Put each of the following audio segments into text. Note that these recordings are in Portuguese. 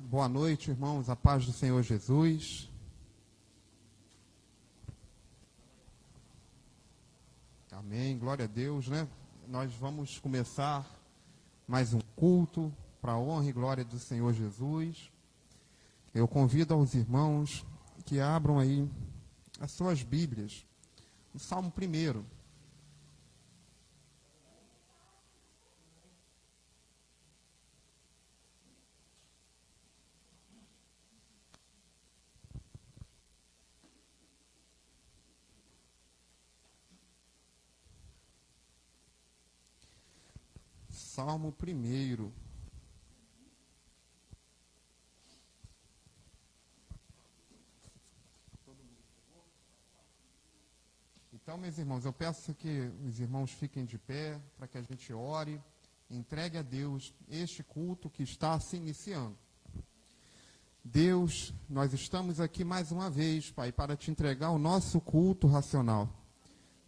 Boa noite, irmãos, a paz do Senhor Jesus. Amém, glória a Deus, né? Nós vamos começar mais um culto para a honra e glória do Senhor Jesus. Eu convido aos irmãos que abram aí as suas Bíblias, o Salmo 1. Salmo 1. Então, meus irmãos, eu peço que os irmãos fiquem de pé para que a gente ore, entregue a Deus este culto que está se iniciando. Deus, nós estamos aqui mais uma vez, Pai, para te entregar o nosso culto racional.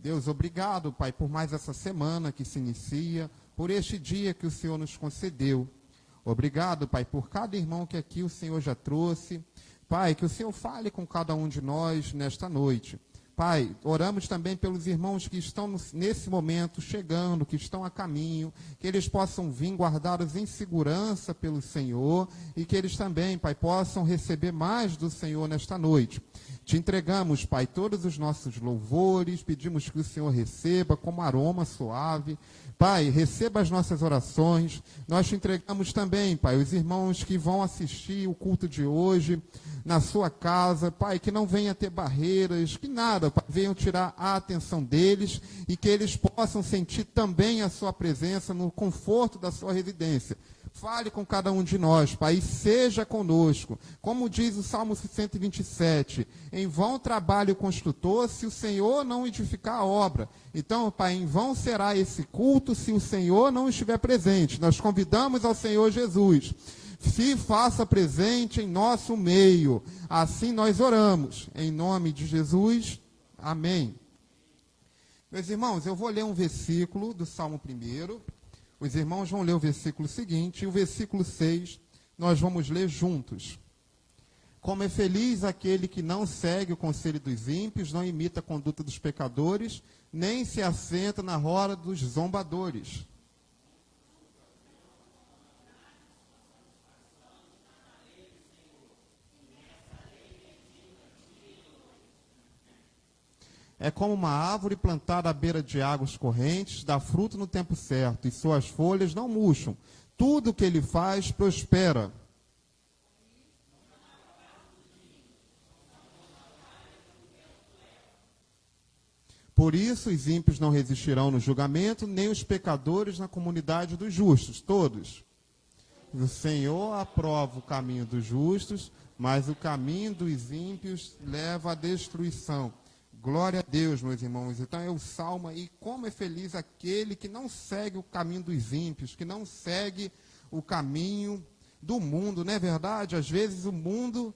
Deus, obrigado, Pai, por mais essa semana que se inicia, por este dia que o Senhor nos concedeu. Obrigado, Pai, por cada irmão que aqui o Senhor já trouxe. Pai, que o Senhor fale com cada um de nós nesta noite. Pai, oramos também pelos irmãos que estão nesse momento chegando, que estão a caminho, que eles possam vir guardados em segurança pelo Senhor e que eles também, Pai, possam receber mais do Senhor nesta noite. Te entregamos, Pai, todos os nossos louvores, pedimos que o Senhor receba como aroma suave. Pai, receba as nossas orações. Nós te entregamos também, Pai, os irmãos que vão assistir o culto de hoje na sua casa. Pai, que não venha ter barreiras, que nada, Pai, venham tirar a atenção deles e que eles possam sentir também a sua presença no conforto da sua residência. Fale com cada um de nós, Pai, e seja conosco. Como diz o Salmo 127, em vão trabalha o construtor se o Senhor não edificar a obra. Então, Pai, em vão será esse culto se o Senhor não estiver presente. Nós convidamos ao Senhor Jesus. Se faça presente em nosso meio. Assim nós oramos. Em nome de Jesus, amém. Meus irmãos, eu vou ler um versículo do Salmo 1. Os irmãos vão ler o versículo seguinte, e o versículo 6 nós vamos ler juntos. Como é feliz aquele que não segue o conselho dos ímpios, não imita a conduta dos pecadores, nem se assenta na roda dos zombadores. É como uma árvore plantada à beira de águas correntes, dá fruto no tempo certo, e suas folhas não murcham. Tudo o que ele faz prospera. Por isso os ímpios não resistirão no julgamento, nem os pecadores na comunidade dos justos, todos. O Senhor aprova o caminho dos justos, mas o caminho dos ímpios leva à destruição. Glória a Deus, meus irmãos. Então é o Salmo aí, como é feliz aquele que não segue o caminho dos ímpios, que não segue o caminho do mundo, não é verdade? Às vezes o mundo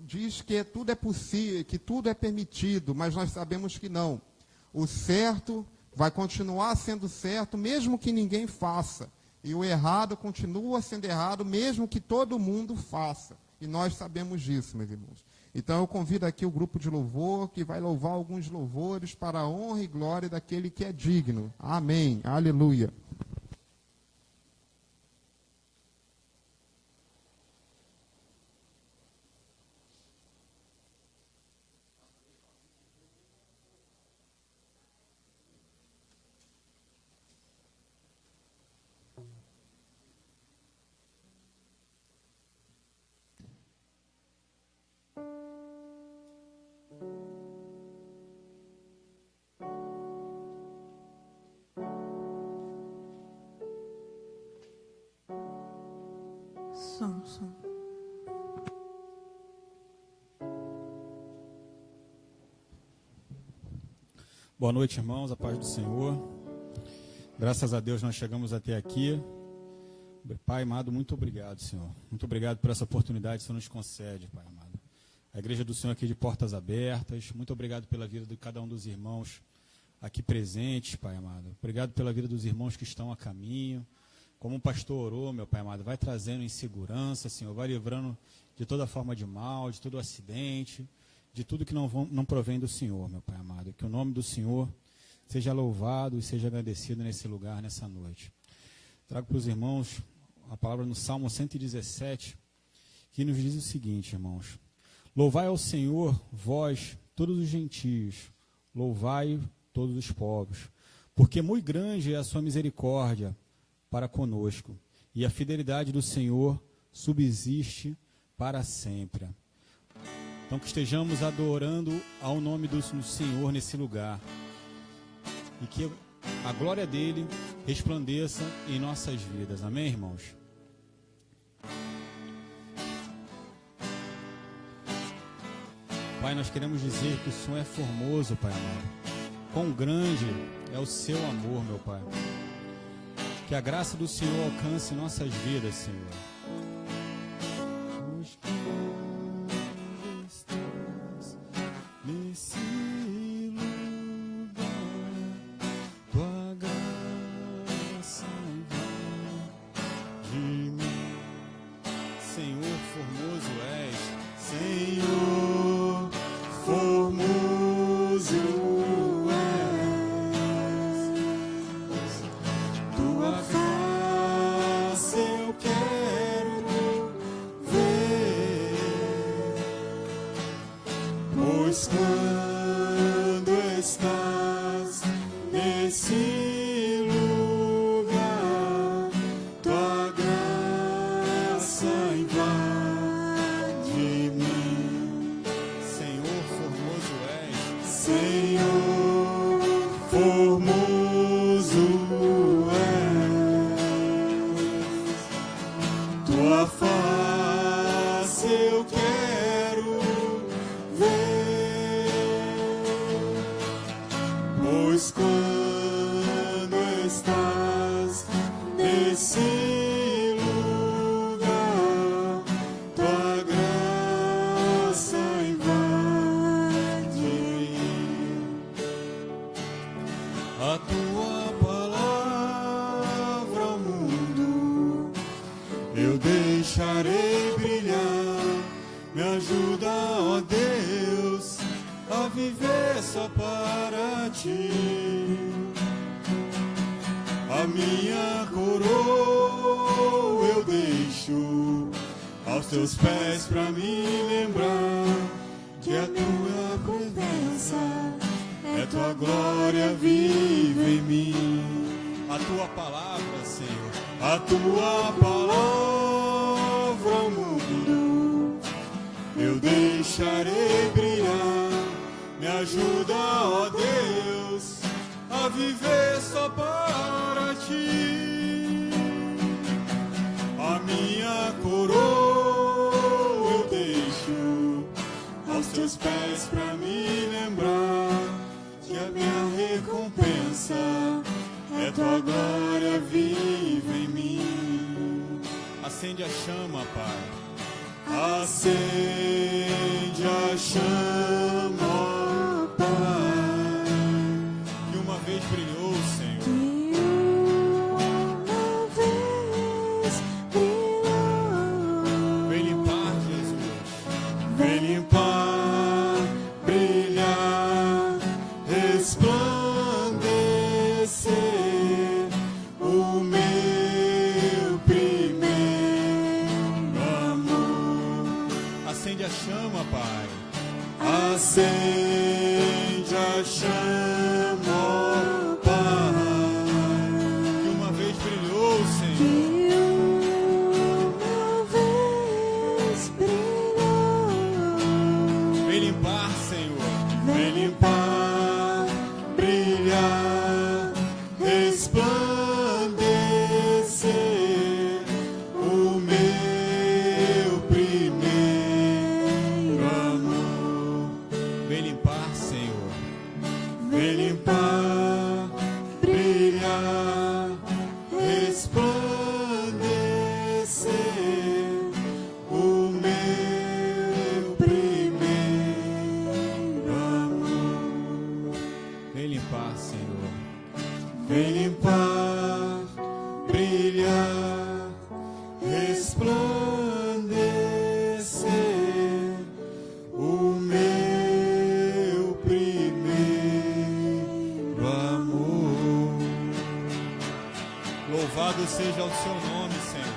diz que tudo é possível, que tudo é permitido, mas nós sabemos que não. O certo vai continuar sendo certo, mesmo que ninguém faça. E o errado continua sendo errado, mesmo que todo mundo faça. E nós sabemos disso, meus irmãos. Então eu convido aqui o grupo de louvor, que vai louvar alguns louvores para a honra e glória daquele que é digno. Amém. Aleluia. Som. Boa noite, irmãos, a paz do Senhor. Graças a Deus nós chegamos até aqui. Pai amado, muito obrigado, Senhor. Muito obrigado por essa oportunidade que o Senhor nos concede, Pai amado. A igreja do Senhor aqui de portas abertas. Muito obrigado pela vida de cada um dos irmãos aqui presentes, Pai amado. Obrigado pela vida dos irmãos que estão a caminho. como o pastor orou, meu Pai amado, vai trazendo em segurança, Senhor, vai livrando de toda forma de mal, de todo acidente, de tudo que não provém do Senhor, meu Pai amado. Que o nome do Senhor seja louvado e seja agradecido nesse lugar, nessa noite. Trago para os irmãos a palavra no Salmo 117, que nos diz o seguinte, irmãos: louvai ao Senhor, vós, todos os gentios, louvai todos os povos, porque muito grande é a sua misericórdia para conosco, e a fidelidade do Senhor subsiste para sempre. Então que estejamos adorando ao nome do Senhor nesse lugar, e que a glória dele resplandeça em nossas vidas. Amém, irmãos? Pai, nós queremos dizer que o Senhor é formoso, Pai amado. Quão grande é o seu amor, meu Pai. Que a graça do Senhor alcance nossas vidas, Senhor. Nesse lugar, tua graça invade mim. Senhor, formoso és, Senhor, formoso és. Tua face eu quero ver, pois quando estás nesse lugar, tua graça invade mim. Senhor, formoso és, Senhor, formoso és. Tua face eu quero ver, pois quando estás nesse lugar, tua graça invade mim. A tua palavra ao mundo eu deixarei brilhar. Me ajuda, ó Deus, a viver só para ti. A minha coroa eu deixo aos teus pés pra me lembrar que a tua presença é tua glória viva em mim. A tua palavra, Senhor, a tua palavra ao mundo eu deixarei brilhar. Me ajuda, ó Deus, a viver só para ti. A minha coroa eu deixo aos teus pés pra me lembrar que a minha recompensa é tua glória viva em mim. Acende a chama, Pai. Acende a chama, ó Pai, que uma vez brilhou, Senhor. Que uma vez brilhou. Vem limpar, Jesus. Vem limpar, brilhar, resplandecer o meu primeiro amor. Acende a chama, Pai. Acende a chama, ó Pai, que uma vez brilhou, Senhor. Que uma vez brilhou. Vem limpar, Senhor. Vem limpar, brilhar, resplandecer o meu primeiro amor. Vem limpar. nome, Senhor.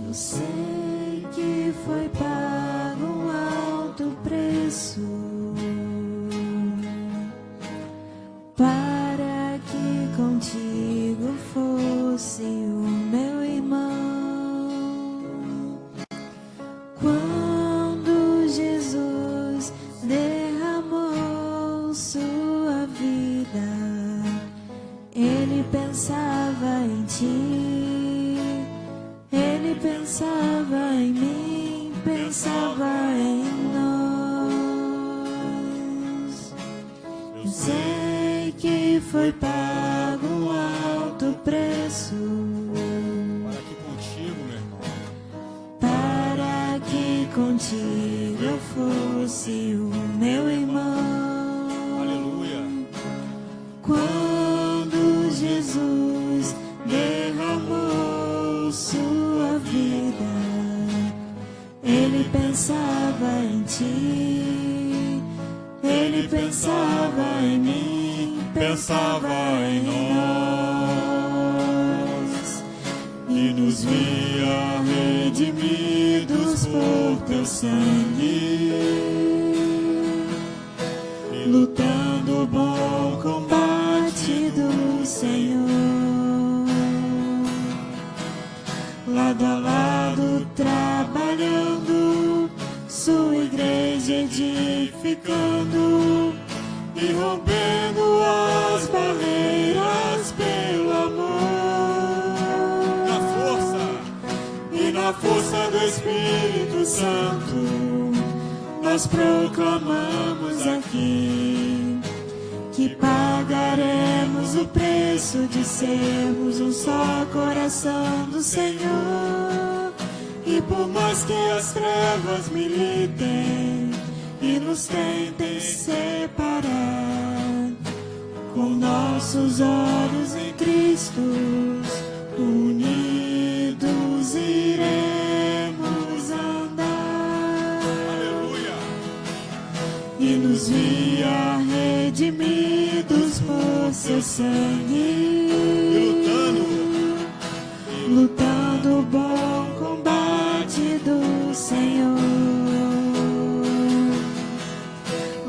Eu sei que foi pago um alto preço para que contigo fosse o meu irmão. Quando Jesus derramou sua vida, ele pensava em ti. Ele pensava em mim, pensava em nós. Eu sei que foi pago um alto preço Para que contigo, meu irmão, para que contigo eu fosse o meu irmão. aleluia, Quando Jesus derramou sua vida, ele pensava em ti, ele pensava em mim, pensava em nós, e nos via redimidos por teu sangue, e lutando o bom combate do Senhor. Lado a lado, trabalhando, sua igreja edificando e rompendo as barreiras pelo amor. na força, E na força do Espírito Santo, nós proclamamos aqui que pagaremos o preço de sermos um só coração do Senhor. E por mais que as trevas militem e nos tentem separar, com nossos olhos em Cristo, unidos iremos andar. aleluia, E nos via redimidos por seu sangue, lutando o bom combate do Senhor.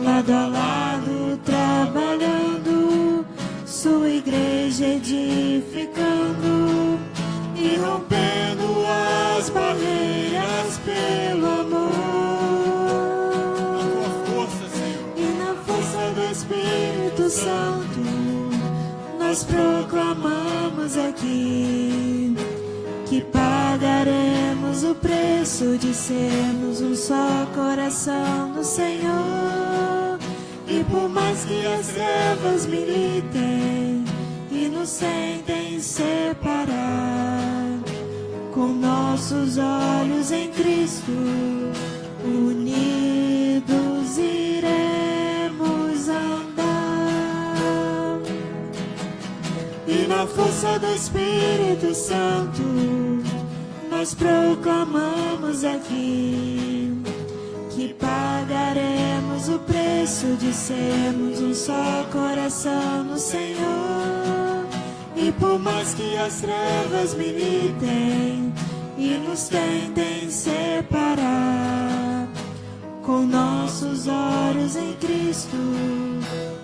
Lado a lado, trabalhando, sua igreja edificando e rompendo as barreiras pelo amor. tua força, Senhor, E na força do Espírito Santo, nós proclamamos aqui que pagaremos o preço de sermos um só coração do Senhor. E por mais que as trevas militem e nos tentem separar, com nossos olhos em Cristo, unidos iremos andar. E na força do Espírito Santo, nós proclamamos aqui que pagaremos o preço de sermos um só coração no Senhor. E por mais que as trevas militem e nos tentem separar, com nossos olhos em Cristo,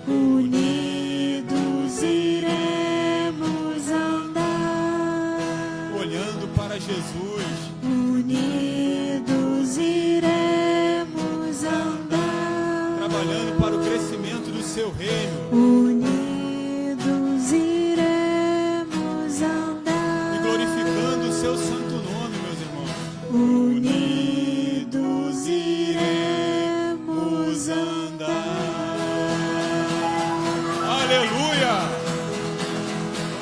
unidos iremos andar. olhando para Jesus, Unidos iremos andar. trabalhando para o crescimento do seu reino Unidos iremos e andar. glorificando o seu santo nome, meus irmãos. unidos iremos andar. Aleluia!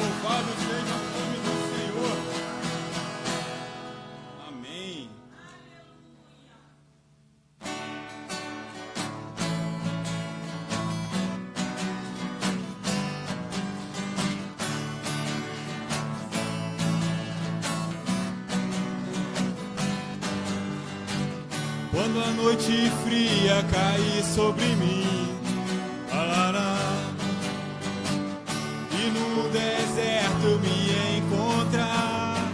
Louvado seja o nome do Senhor. Amém. Quando a noite fria cair sobre mim, e no deserto me encontrar,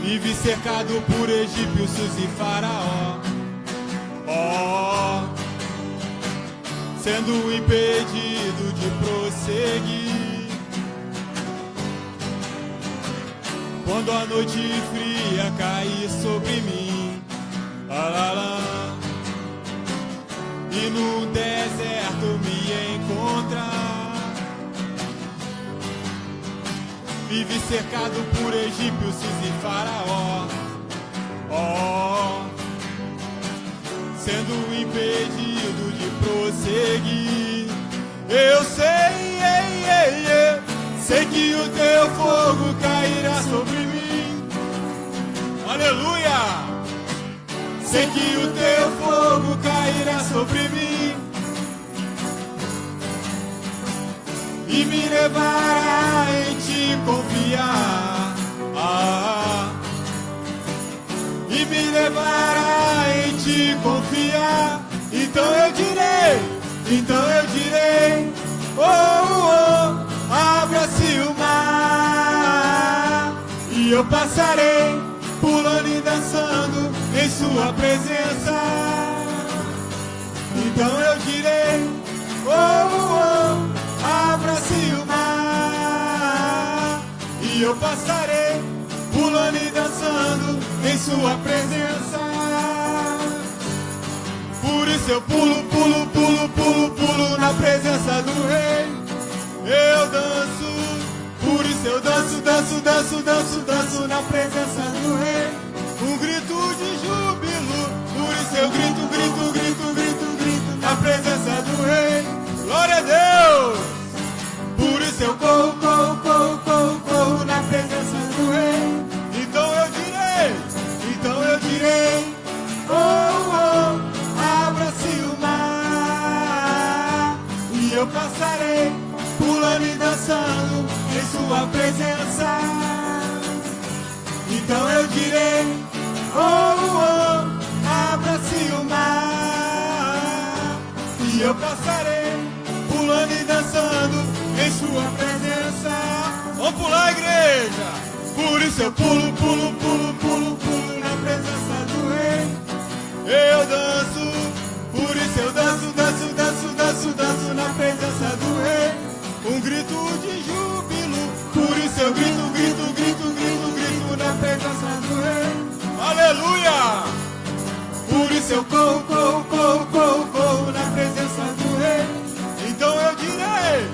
me vi cercado por egípcios e faraó, sendo impedido de prosseguir. Quando a noite fria cair sobre mim, e no deserto me encontrar, me vi cercado por egípcios e faraó, sendo impedido de prosseguir. Eu sei que o teu fogo cairá sobre mim. Aleluia! Sei que o teu fogo cairá sobre mim e me levará em te confiar. E me levará em te confiar. Então eu direi, abra-se o mar e eu passarei pulando e dançando em sua presença. Então eu direi, abra-se o mar e eu passarei pulando e dançando em sua presença. Por isso eu pulo na presença do Rei. Eu danço, por isso eu danço na presença do Rei. Um grito de júbilo, por isso eu grito na presença do Rei. Glória a Deus! Por isso eu corro na presença do Rei. Então eu direi, abra-se o mar e eu passarei pulando e dançando em sua presença. Então eu direi, abra-se o mar e eu passarei pulando e dançando em sua presença. Vamos pular, igreja! Por isso eu pulo na presença do Rei. Eu danço, por isso eu danço na presença do Rei. Um grito de júbilo, por isso eu grito na presença do Rei. Aleluia! Por isso eu corro na presença do Rei. Então eu direi,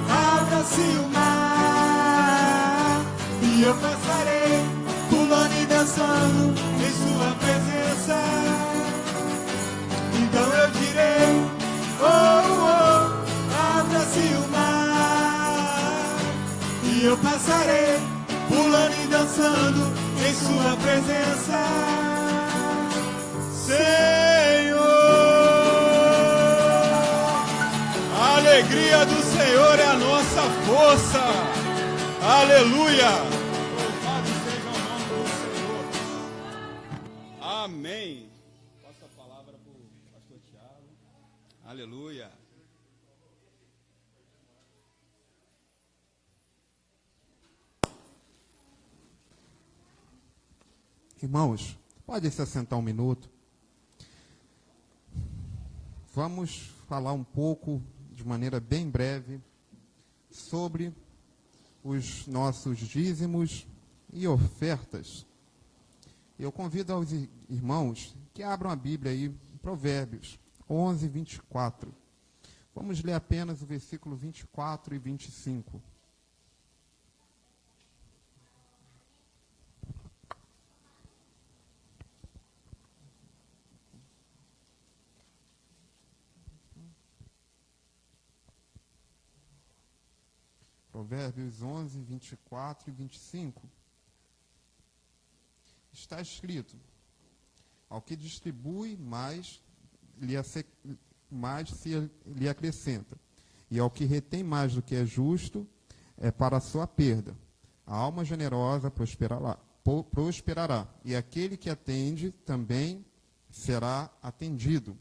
abra-se o mar e eu passarei pulando e dançando em sua presença. Então eu direi, abra-se o mar e eu passarei pulando e dançando em sua presença. Senhor, a alegria do Senhor é a nossa força. Aleluia! Louvado seja o nome do Senhor. Amém. Passo a palavra para o pastor Tiago. Aleluia. Irmãos, pode se assentar um minuto. Vamos falar um pouco, de maneira bem breve, sobre os nossos dízimos e ofertas. Eu convido aos irmãos que abram a Bíblia aí, Provérbios 11, 24. Vamos ler apenas o versículo 24 e 25. Provérbios 11, 24 e 25. Está escrito: ao que distribui, mais se lhe acrescenta. E ao que retém mais do que é justo, é para a sua perda. A alma generosa prosperará. E aquele que atende também será atendido.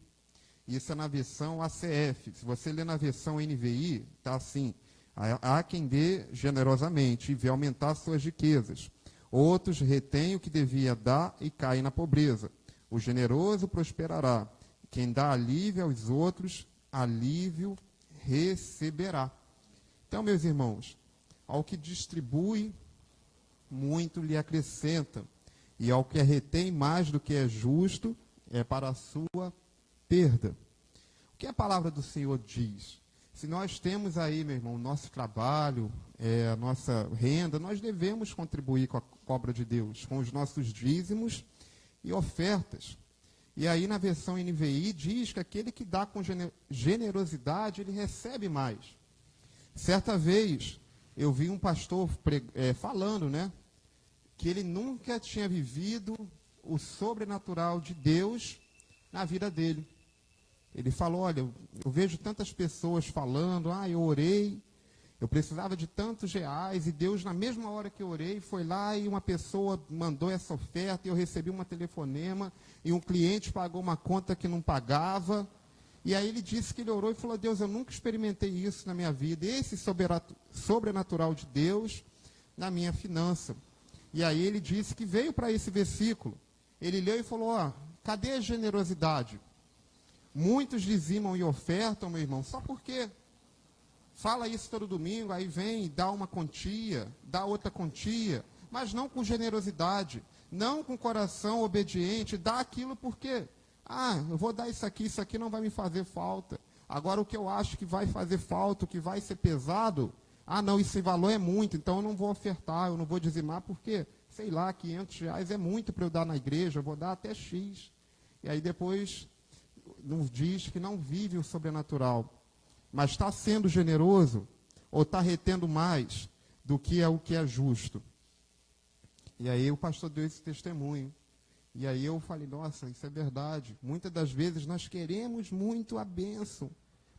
Isso é na versão ACF. Se você ler na versão NVI, está assim: há quem dê generosamente e vê aumentar suas riquezas. Outros retêm o que devia dar e caem na pobreza. O generoso prosperará. Quem dá alívio aos outros, alívio receberá. Então, meus irmãos, ao que distribui, muito lhe acrescenta. E ao que retém mais do que é justo, é para a sua perda. O que a palavra do Senhor diz? Se nós temos aí, meu irmão, o nosso trabalho, a nossa renda, nós devemos contribuir com a obra de Deus, com os nossos dízimos e ofertas. E aí na versão NVI diz que aquele que dá com generosidade, ele recebe mais. Certa vez, eu vi um pastor falando, né, que ele nunca tinha vivido o sobrenatural de Deus na vida dele. Ele falou: olha, eu vejo tantas pessoas falando, eu orei, eu precisava de tantos reais, e Deus, na mesma hora que eu orei, foi lá e uma pessoa mandou essa oferta, e eu recebi um telefonema, e um cliente pagou uma conta que não pagava. E aí ele disse que ele orou e falou: Deus, eu nunca experimentei isso na minha vida, esse sobrenatural de Deus na minha finança. E aí ele disse que veio para esse versículo. Ele leu e falou: cadê a generosidade? Muitos dizimam e ofertam, meu irmão, só porque fala isso todo domingo, aí vem, dá uma quantia, dá outra quantia, mas não com generosidade, não com coração obediente, dá aquilo porque, eu vou dar isso aqui não vai me fazer falta. Agora o que eu acho que vai fazer falta, o que vai ser pesado, não, esse valor é muito, então eu não vou ofertar, eu não vou dizimar, porque, sei lá, R$500 é muito para eu dar na igreja, eu vou dar até X. E aí depois nos diz que não vive o sobrenatural, mas está sendo generoso ou está retendo mais do que é o que é justo. E aí o pastor deu esse testemunho. E aí eu falei: nossa, isso é verdade. Muitas das vezes nós queremos muito a bênção,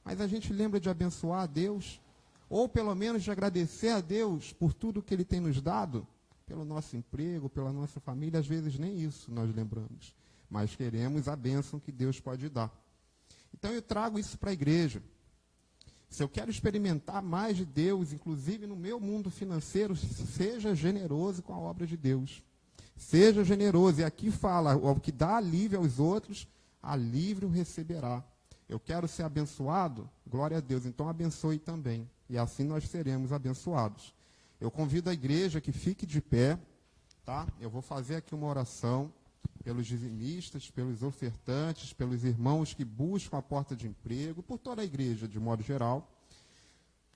mas a gente lembra de abençoar a Deus, ou pelo menos de agradecer a Deus por tudo que Ele tem nos dado, pelo nosso emprego, pela nossa família. Às vezes nem isso nós lembramos, mas queremos a bênção que Deus pode dar. Então eu trago isso para a igreja. Se eu quero experimentar mais de Deus, inclusive no meu mundo financeiro, seja generoso com a obra de Deus. Seja generoso. E aqui fala: o que dá alívio aos outros, alívio receberá. Eu quero ser abençoado? Glória a Deus. Então abençoe também. E assim nós seremos abençoados. Eu convido a igreja que fique de pé, tá? Eu vou fazer aqui uma oração pelos dizimistas, pelos ofertantes, pelos irmãos que buscam a porta de emprego, por toda a igreja, de modo geral.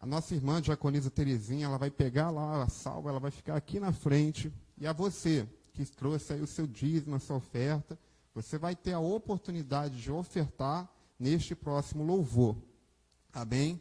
A nossa irmã diaconisa Terezinha, ela vai pegar lá a salva, ela vai ficar aqui na frente. E a você, que trouxe aí o seu dízimo, a sua oferta, você vai ter a oportunidade de ofertar neste próximo louvor. Amém?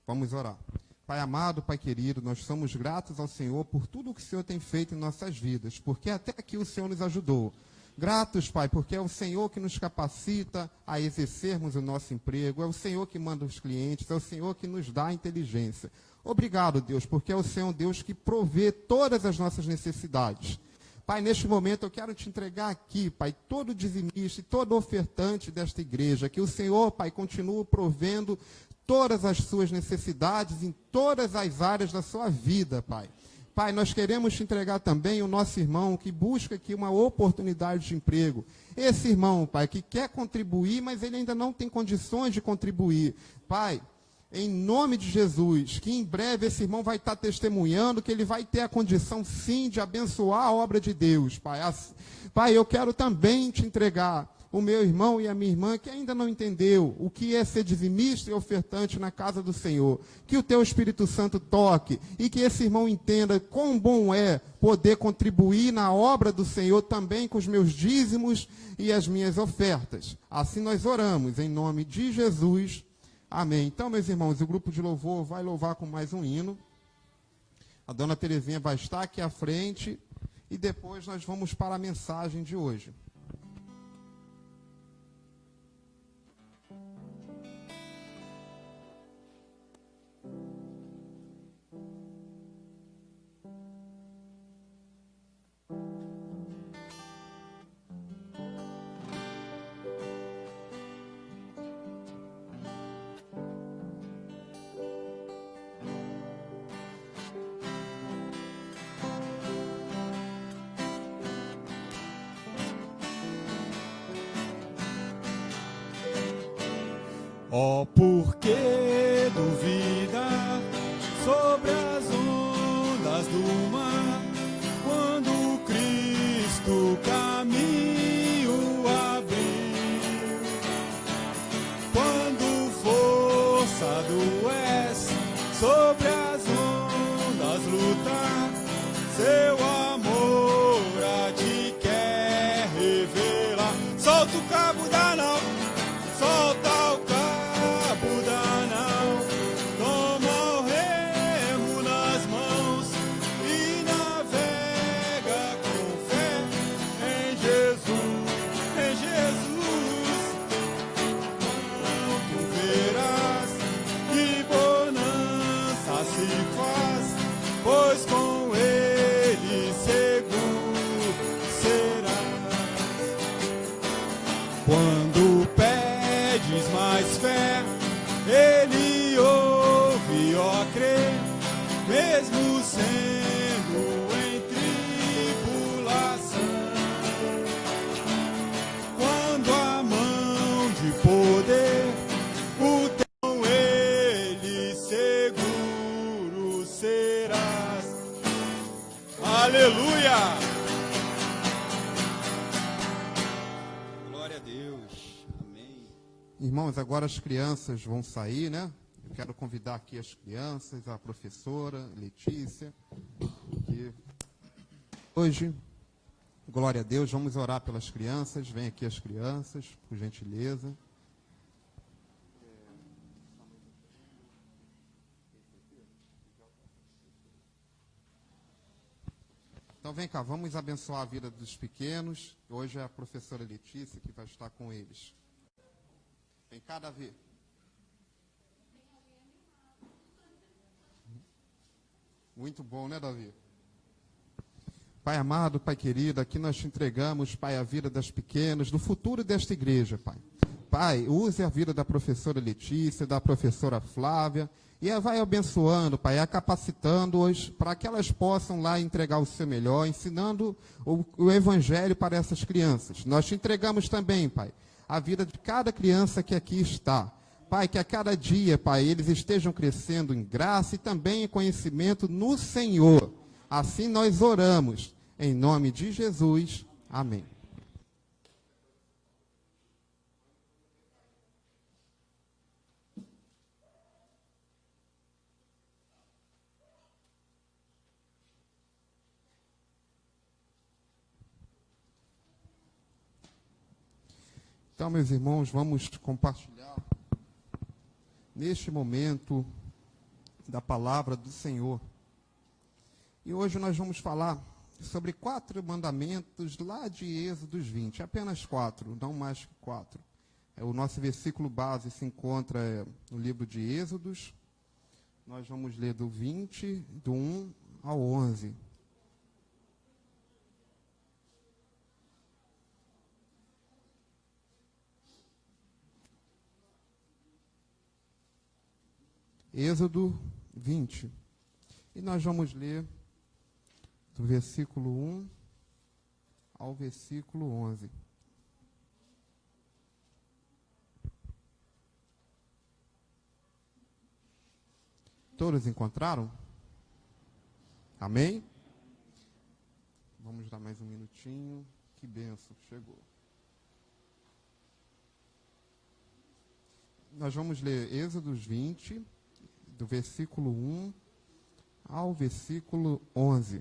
Vamos orar. Pai amado, Pai querido, nós somos gratos ao Senhor por tudo o que o Senhor tem feito em nossas vidas, porque até aqui o Senhor nos ajudou. Gratos, Pai, porque é o Senhor que nos capacita a exercermos o nosso emprego, é o Senhor que manda os clientes, é o Senhor que nos dá a inteligência. Obrigado, Deus, porque é o Senhor Deus que provê todas as nossas necessidades. Pai, neste momento eu quero te entregar aqui, Pai, todo dizimista e todo ofertante desta igreja, que o Senhor, Pai, continue provendo todas as suas necessidades em todas as áreas da sua vida, Pai. Pai, nós queremos te entregar também o nosso irmão que busca aqui uma oportunidade de emprego. Esse irmão, Pai, que quer contribuir, mas ele ainda não tem condições de contribuir. Pai, em nome de Jesus, que em breve esse irmão vai estar testemunhando que ele vai ter a condição, sim, de abençoar a obra de Deus, Pai. Pai, eu quero também te entregar o meu irmão e a minha irmã que ainda não entendeu o que é ser dizimista e ofertante na casa do Senhor. Que o teu Espírito Santo toque e que esse irmão entenda quão bom é poder contribuir na obra do Senhor também com os meus dízimos e as minhas ofertas. Assim nós oramos, em nome de Jesus. Amém. Então, meus irmãos, o grupo de louvor vai louvar com mais um hino. A dona Terezinha vai estar aqui à frente e depois nós vamos para a mensagem de hoje. Oh, por que duvidar sobre as ondas do mar, quando Cristo caminho abriu? Quando força adoece sobre as ondas lutar, seu amor a ti quer revelar. Solta o cabo da nau, solta o cabo da nau, toma o remo nas mãos e navega com fé em Jesus, em Jesus. Tu verás que bonança se faz, pois com ele seguro serás. Quando pedes mais fé, ele ouve, ó crer, mesmo sendo em tribulação. Quando a mão de poder o com ele seguro serás. Aleluia! Glória a Deus. Amém. Irmãos, agora as crianças vão sair, né? Eu quero convidar aqui as crianças, a professora Letícia, que hoje, glória a Deus, vamos orar pelas crianças. Vem aqui as crianças, por gentileza. Então vem cá, vamos abençoar a vida dos pequenos. Hoje é a professora Letícia que vai estar com eles. Vem cá, Davi. Muito bom, né, Davi? Pai amado, Pai querido, aqui nós te entregamos, Pai, a vida das pequenas, do futuro desta igreja, Pai. Pai, use a vida da professora Letícia, da professora Flávia, e vai abençoando, Pai, capacitando-as para que elas possam lá entregar o seu melhor, ensinando o evangelho para essas crianças. Nós te entregamos também, Pai, a vida de cada criança que aqui está. Pai, que a cada dia, Pai, eles estejam crescendo em graça e também em conhecimento no Senhor. Assim nós oramos, em nome de Jesus. Amém. Então, meus irmãos, vamos compartilhar neste momento da palavra do Senhor. E hoje nós vamos falar sobre 4 mandamentos lá de Êxodos 20, apenas 4, não mais que 4. O nosso versículo base se encontra no livro de Êxodos. Nós vamos ler do 20, do 1 ao 11. Êxodo 20. E nós vamos ler do versículo 1 ao versículo 11. Todos encontraram? Amém? Vamos dar mais um minutinho. Que bênção, chegou. Nós vamos ler Êxodos 20, do versículo 1 ao versículo 11.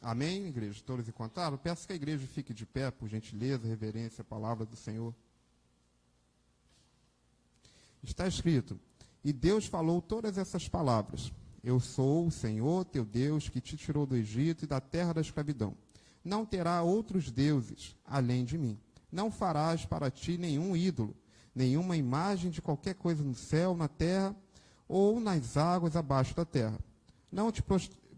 Amém, igreja? Todos encontraram? Peço que a igreja fique de pé, por gentileza, reverência à palavra do Senhor. Está escrito: e Deus falou todas essas palavras: eu sou o Senhor teu Deus, que te tirou do Egito e da terra da escravidão. Não terá outros deuses além de mim. Não farás para ti nenhum ídolo, nenhuma imagem de qualquer coisa no céu, na terra ou nas águas abaixo da terra. Não te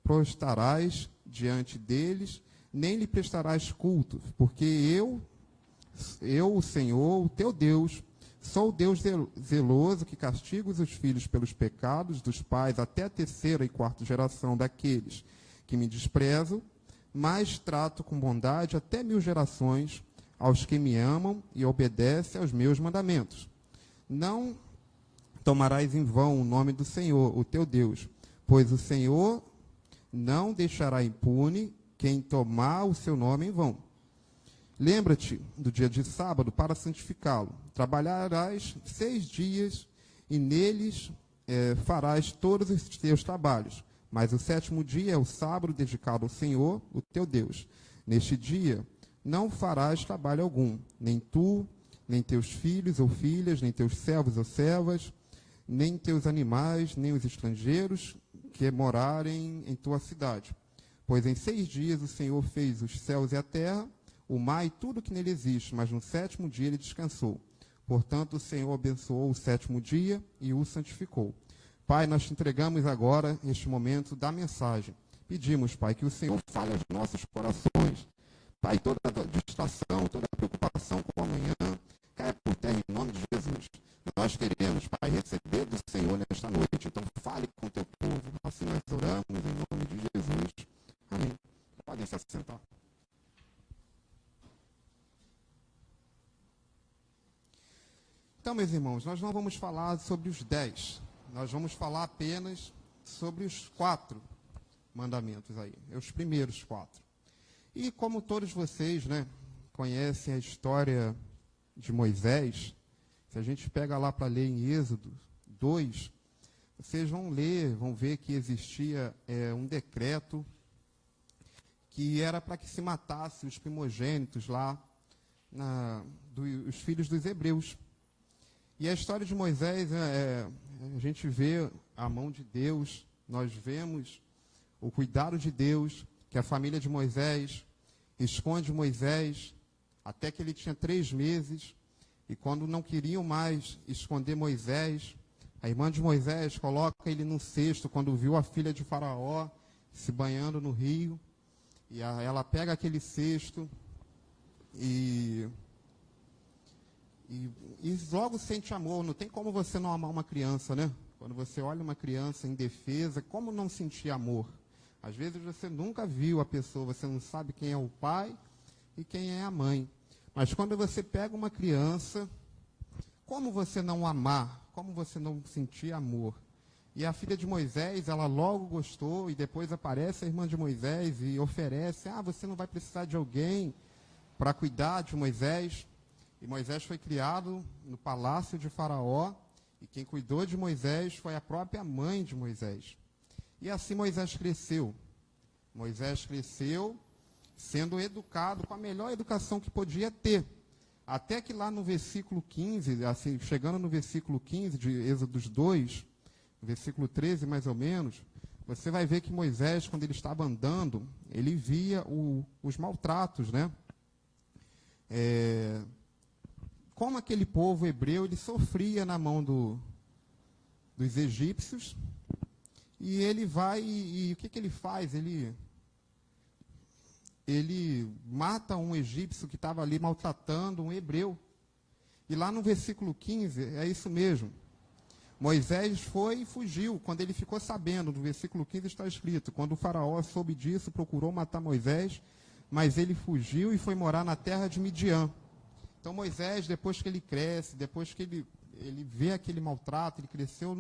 prostrarás diante deles, nem lhe prestarás culto, porque eu, o Senhor, o teu Deus, sou o Deus zeloso, que castiga os filhos pelos pecados dos pais até a 3ª e 4ª geração daqueles que me desprezam, mas trato com bondade até 1000 gerações aos que me amam e obedecem aos meus mandamentos. Não tomarás em vão o nome do Senhor, o teu Deus, pois o Senhor não deixará impune quem tomar o seu nome em vão. Lembra-te do dia de sábado para santificá-lo. Trabalharás 6 dias e neles farás todos os teus trabalhos. Mas o 7º dia é o sábado dedicado ao Senhor, o teu Deus. Neste dia não farás trabalho algum, nem tu, nem teus filhos ou filhas, nem teus servos ou servas, nem teus animais, nem os estrangeiros que morarem em tua cidade. Pois em 6 dias o Senhor fez os céus e a terra, o mar e tudo que nele existe, mas no 7º dia ele descansou. Portanto, o Senhor abençoou o 7º dia e o santificou. Pai, nós te entregamos agora este momento da mensagem. Pedimos, Pai, que o Senhor fale aos nossos corações. Pai, toda distração, toda preocupação com o amanhã, caia por terra em nome de Jesus. Nós queremos, Pai, receber do Senhor nesta noite. Então, fale com o teu povo. Assim nós oramos em nome de Jesus. Amém. Podem se assentar. Então, meus irmãos, nós não vamos falar sobre os 10. Nós vamos falar apenas sobre os 4 mandamentos aí. Os primeiros 4. E como todos vocês, né, conhecem a história de Moisés, se a gente pega lá para ler em Êxodo 2, vocês vão ler, vão ver que existia um decreto que era para que se matasse os primogênitos lá, os filhos dos hebreus. E a história de Moisés, a gente vê a mão de Deus, nós vemos o cuidado de Deus, que a família de Moisés esconde Moisés até que ele tinha 3 meses, e quando não queriam mais esconder Moisés, a irmã de Moisés coloca ele num cesto, quando viu a filha de Faraó se banhando no rio, e ela pega aquele cesto e logo sente amor. Não tem como você não amar uma criança, né? Quando você olha uma criança indefesa, como não sentir amor? Às vezes você nunca viu a pessoa, você não sabe quem é o pai e quem é a mãe. Mas quando você pega uma criança, como você não amar? Como você não sentir amor? E a filha de Moisés, ela logo gostou, e depois aparece a irmã de Moisés e oferece: você não vai precisar de alguém para cuidar de Moisés. E Moisés foi criado no palácio de Faraó, e quem cuidou de Moisés foi a própria mãe de Moisés. E assim Moisés cresceu. Moisés cresceu sendo educado com a melhor educação que podia ter. Até que lá no versículo 15, assim, chegando no versículo 15 de Êxodo 2, versículo 13 mais ou menos, você vai ver que Moisés, quando ele estava andando, ele via os maltratos, né? Como aquele povo hebreu, ele sofria na mão dos egípcios, e ele vai, e o que ele faz? Ele mata um egípcio que estava ali maltratando um hebreu. E lá no versículo 15, é isso mesmo. Moisés foi e fugiu. Quando ele ficou sabendo, no versículo 15 está escrito: quando o faraó soube disso, procurou matar Moisés, mas ele fugiu e foi morar na terra de Midian. Então Moisés, depois que ele cresce, depois que ele vê aquele maltrato, ele cresceu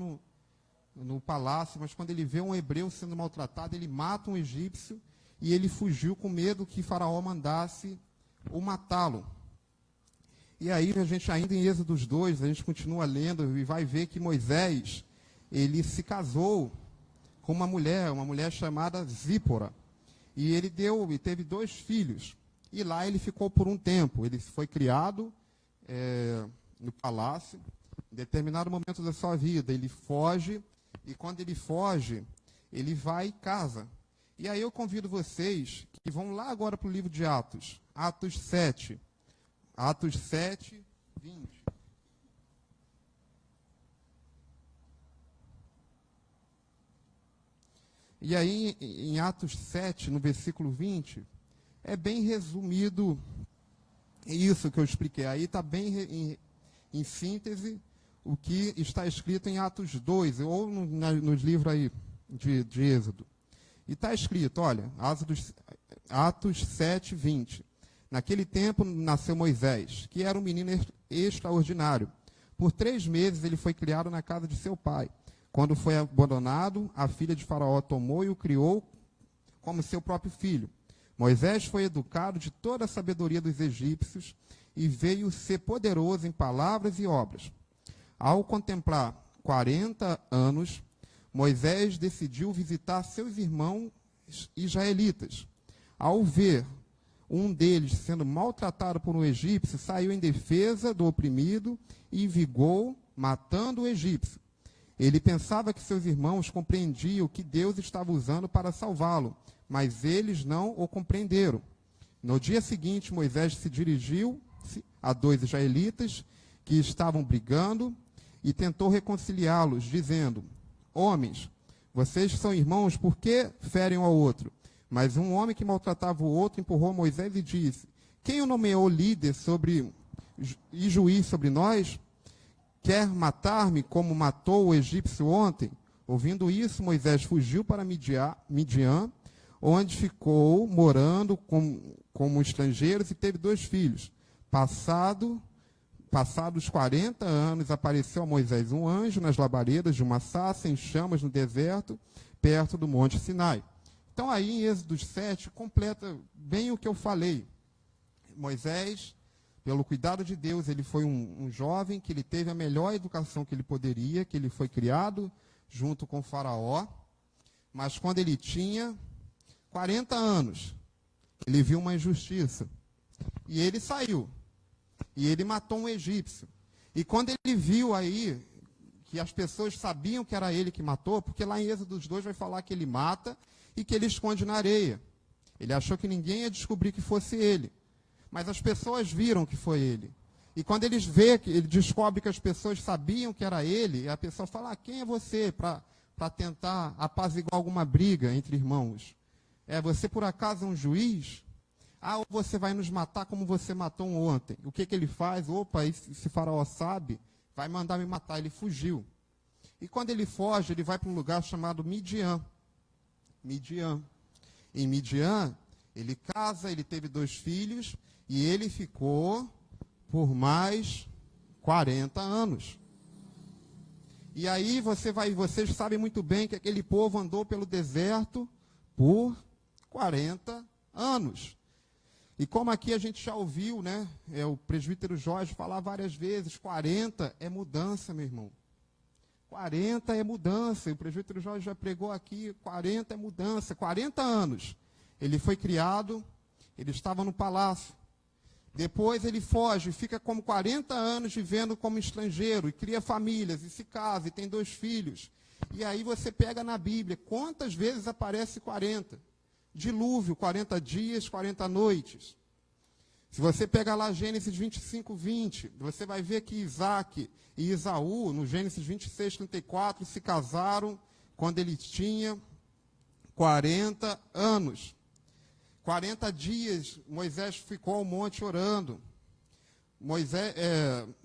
no palácio, mas quando ele vê um hebreu sendo maltratado, ele mata um egípcio, e ele fugiu com medo que Faraó mandasse o matá-lo. E aí a gente, ainda em Êxodo 2, a gente continua lendo e vai ver que Moisés, ele se casou com uma mulher chamada Zípora. e ele teve 2 filhos. E lá ele ficou por um tempo. Ele foi criado no palácio. Em determinado momento da sua vida, ele foge. E quando ele foge, ele vai e casa. E aí eu convido vocês que vão lá agora para o livro de Atos. Atos 7. Atos 7, 20. E aí, em Atos 7, no versículo 20, é bem resumido isso que eu expliquei. Aí está bem em síntese o que está escrito em Atos 2, ou nos livros aí de Êxodo. E está escrito, olha, Atos 7, 20. Naquele tempo nasceu Moisés, que era um menino extraordinário. Por 3 meses ele foi criado na casa de seu pai. Quando foi abandonado, a filha de Faraó tomou e o criou como seu próprio filho. Moisés foi educado de toda a sabedoria dos egípcios e veio ser poderoso em palavras e obras. Ao contemplar 40 anos, Moisés decidiu visitar seus irmãos israelitas. Ao ver um deles sendo maltratado por um egípcio, saiu em defesa do oprimido e vingou, matando o egípcio. Ele pensava que seus irmãos compreendiam o que Deus estava usando para salvá-lo, mas eles não o compreenderam. No dia seguinte, Moisés se dirigiu a 2 israelitas que estavam brigando e tentou reconciliá-los, dizendo: Homens, vocês são irmãos, por que ferem um ao outro? Mas um homem que maltratava o outro empurrou Moisés e disse: Quem o nomeou líder e juiz sobre nós? Quer matar-me como matou o egípcio ontem? Ouvindo isso, Moisés fugiu para Midian, onde ficou morando como estrangeiros e teve 2 filhos. Passados 40 anos, apareceu a Moisés um anjo nas labaredas de uma sarça em chamas no deserto, perto do Monte Sinai. Então aí em Êxodo 7, completa bem o que eu falei. Moisés, pelo cuidado de Deus, ele foi um jovem que ele teve a melhor educação que ele poderia, que ele foi criado junto com o Faraó. Mas quando ele tinha 40 anos, ele viu uma injustiça. E ele saiu. E ele matou um egípcio. E quando ele viu aí que as pessoas sabiam que era ele que matou, porque lá em Êxodo 2 vai falar que ele mata e que ele esconde na areia. Ele achou que ninguém ia descobrir que fosse ele. Mas as pessoas viram que foi ele. E quando ele descobre que as pessoas sabiam que era ele, a pessoa fala: quem é você para tentar apaziguar alguma briga entre irmãos? Você por acaso é um juiz? Ou você vai nos matar como você matou um ontem? O que ele faz? Opa, esse Faraó sabe, vai mandar me matar. Ele fugiu. E quando ele foge, ele vai para um lugar chamado Midian. Em Midian, ele casa, ele teve 2 filhos, e ele ficou por mais 40 anos. E aí vocês sabem muito bem que aquele povo andou pelo deserto por 40 anos. E como aqui a gente já ouviu, né, o presbítero Jorge falar várias vezes, 40 é mudança, meu irmão. 40 é mudança. E o presbítero Jorge já pregou aqui, 40 é mudança. 40 anos. Ele foi criado, ele estava no palácio. Depois ele foge, fica como 40 anos vivendo como estrangeiro, e cria famílias, e se casa, e tem 2 filhos. E aí você pega na Bíblia, quantas vezes aparece 40? Dilúvio, 40 dias, 40 noites. Se você pegar lá Gênesis 25, 20, você vai ver que Isaac e Esaú, no Gênesis 26, 34, se casaram quando ele tinha 40 anos. 40 dias, Moisés ficou ao monte orando.